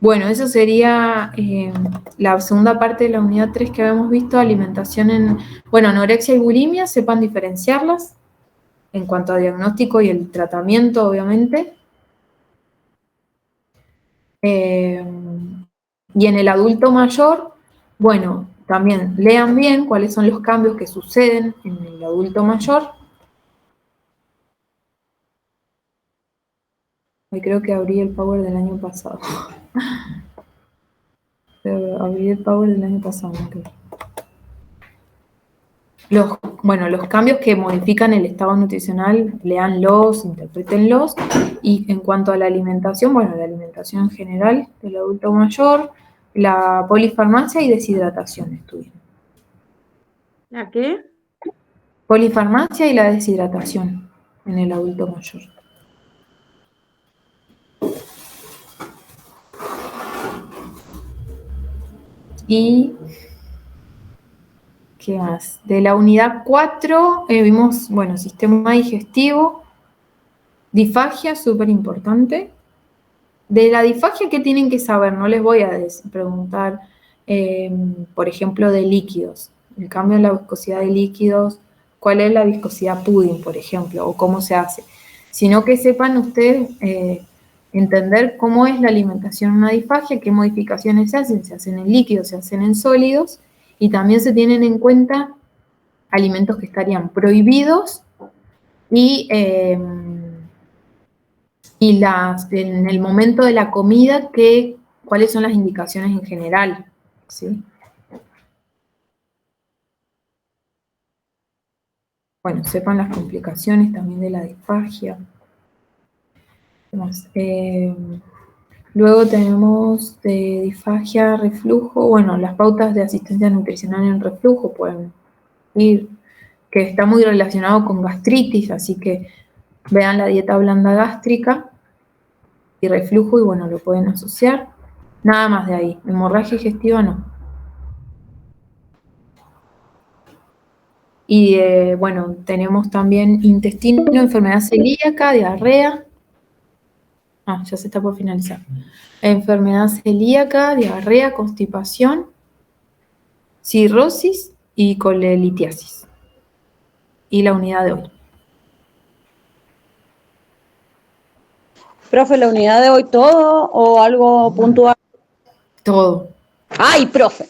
Bueno, eso sería la segunda parte de la unidad 3 que habíamos visto, alimentación en... Bueno, anorexia y bulimia, sepan diferenciarlas en cuanto a diagnóstico y el tratamiento, obviamente. Y en el adulto mayor, bueno, también lean bien cuáles son los cambios que suceden en el adulto mayor. Hoy creo que abrí el Power del año pasado. Abrí el Power del año pasado, no creo. Los cambios que modifican el estado nutricional, léanlos, interprétenlos. Y en cuanto a la alimentación, bueno, la alimentación en general del adulto mayor, la polifarmacia y deshidratación estudien. ¿La qué? Polifarmacia y la deshidratación en el adulto mayor. Y... ¿qué más? De la unidad 4 vimos, bueno, sistema digestivo, disfagia, súper importante. De la disfagia, ¿qué tienen que saber? No les voy a preguntar, por ejemplo, de líquidos. El cambio en la viscosidad de líquidos, cuál es la viscosidad pudding, por ejemplo, o cómo se hace. Sino que sepan ustedes entender cómo es la alimentación en una disfagia, qué modificaciones se hacen en líquidos, se hacen en sólidos, y también se tienen en cuenta alimentos que estarían prohibidos y en el momento de la comida, cuáles son las indicaciones en general, ¿sí? Bueno, sepan las complicaciones también de la disfagia. ¿Qué más? Luego tenemos de disfagia, reflujo. Bueno, las pautas de asistencia nutricional en reflujo pueden ir, que está muy relacionado con gastritis, así que vean la dieta blanda gástrica y reflujo y bueno, lo pueden asociar. Nada más de ahí. Hemorragia digestiva no. Y bueno, tenemos también intestino, enfermedad celíaca, diarrea. Ah, ya se está por finalizar. Enfermedad celíaca, diarrea, constipación, cirrosis y colelitiasis. Y la unidad de hoy. Profe, ¿la unidad de hoy todo o algo puntual? Todo. ¡Ay, profe!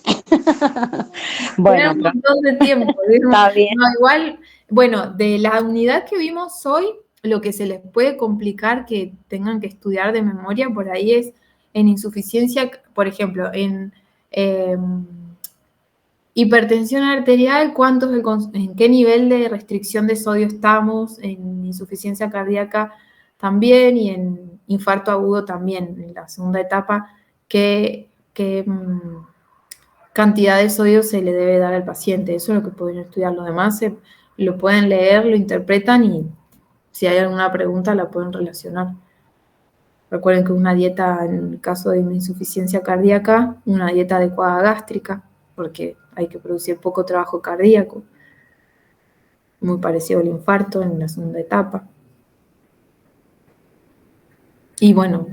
Bueno, un montón de tiempo. Está bien. No, igual, bueno, de la unidad que vimos hoy, lo que se les puede complicar que tengan que estudiar de memoria por ahí es en insuficiencia, por ejemplo, en hipertensión arterial, en qué nivel de restricción de sodio estamos, en insuficiencia cardíaca también y en infarto agudo también, en la segunda etapa, qué cantidad de sodio se le debe dar al paciente. Eso es lo que pueden estudiar. Lo demás lo pueden leer, lo interpretan y si hay alguna pregunta la pueden relacionar. Recuerden que una dieta, en el caso de una insuficiencia cardíaca, una dieta adecuada gástrica, porque hay que producir poco trabajo cardíaco, muy parecido al infarto en la segunda etapa. Y bueno,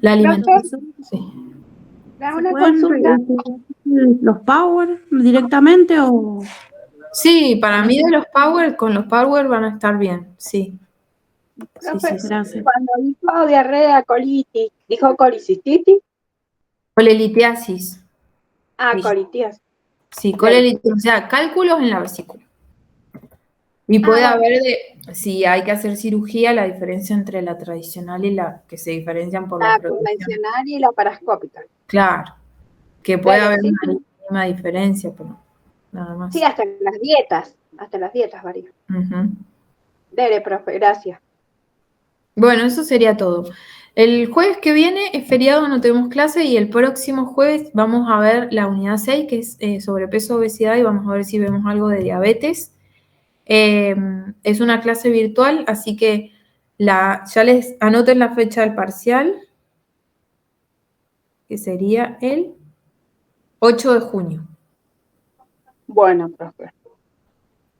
la alimentación. Sí. Una consulta. ¿Los power directamente o...? Sí, para mí con los power van a estar bien, sí. Profe, Sí. cuando dijo diarrea, colitis, ¿dijo colicistitis? Colelitiasis. Ah, colitiasis. Sí, colelitiasis, o sea, cálculos en la vesícula. Y puede haber, si hay que hacer cirugía, la diferencia entre la tradicional y la que se diferencian por la convencional y la parascópica. Claro, que puede haber una mínima diferencia, pero nada más. Sí, hasta las dietas varían. Dele, profe, gracias. Bueno, eso sería todo. El jueves que viene es feriado, no tenemos clase, y el próximo jueves vamos a ver la unidad 6, que es sobrepeso, obesidad, y vamos a ver si vemos algo de diabetes. Es una clase virtual, así que ya les anoten la fecha del parcial, que sería el 8 de junio. Bueno, profe.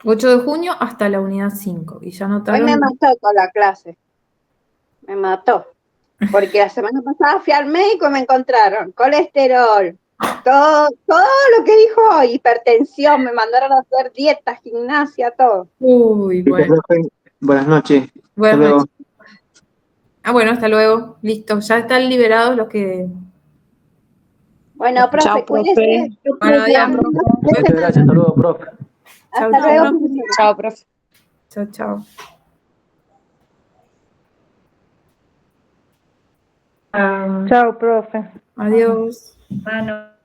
8 de junio hasta la unidad 5. Y ya anotaron. Hoy me mató con la clase. Me mató. Porque la semana pasada fui al médico y me encontraron colesterol, todo lo que dijo, hipertensión, me mandaron a hacer dieta, gimnasia, todo. Uy, bueno. Buenas noches. Buenas noches. Bueno, hasta luego. Listo, ya están liberados los que... Bueno, profe, chao, cuídese. Bueno, adiós. Muchas gracias, hasta luego, profe. Hasta luego. Chao, profe. Chao. Chao, profe. Adiós. Bueno.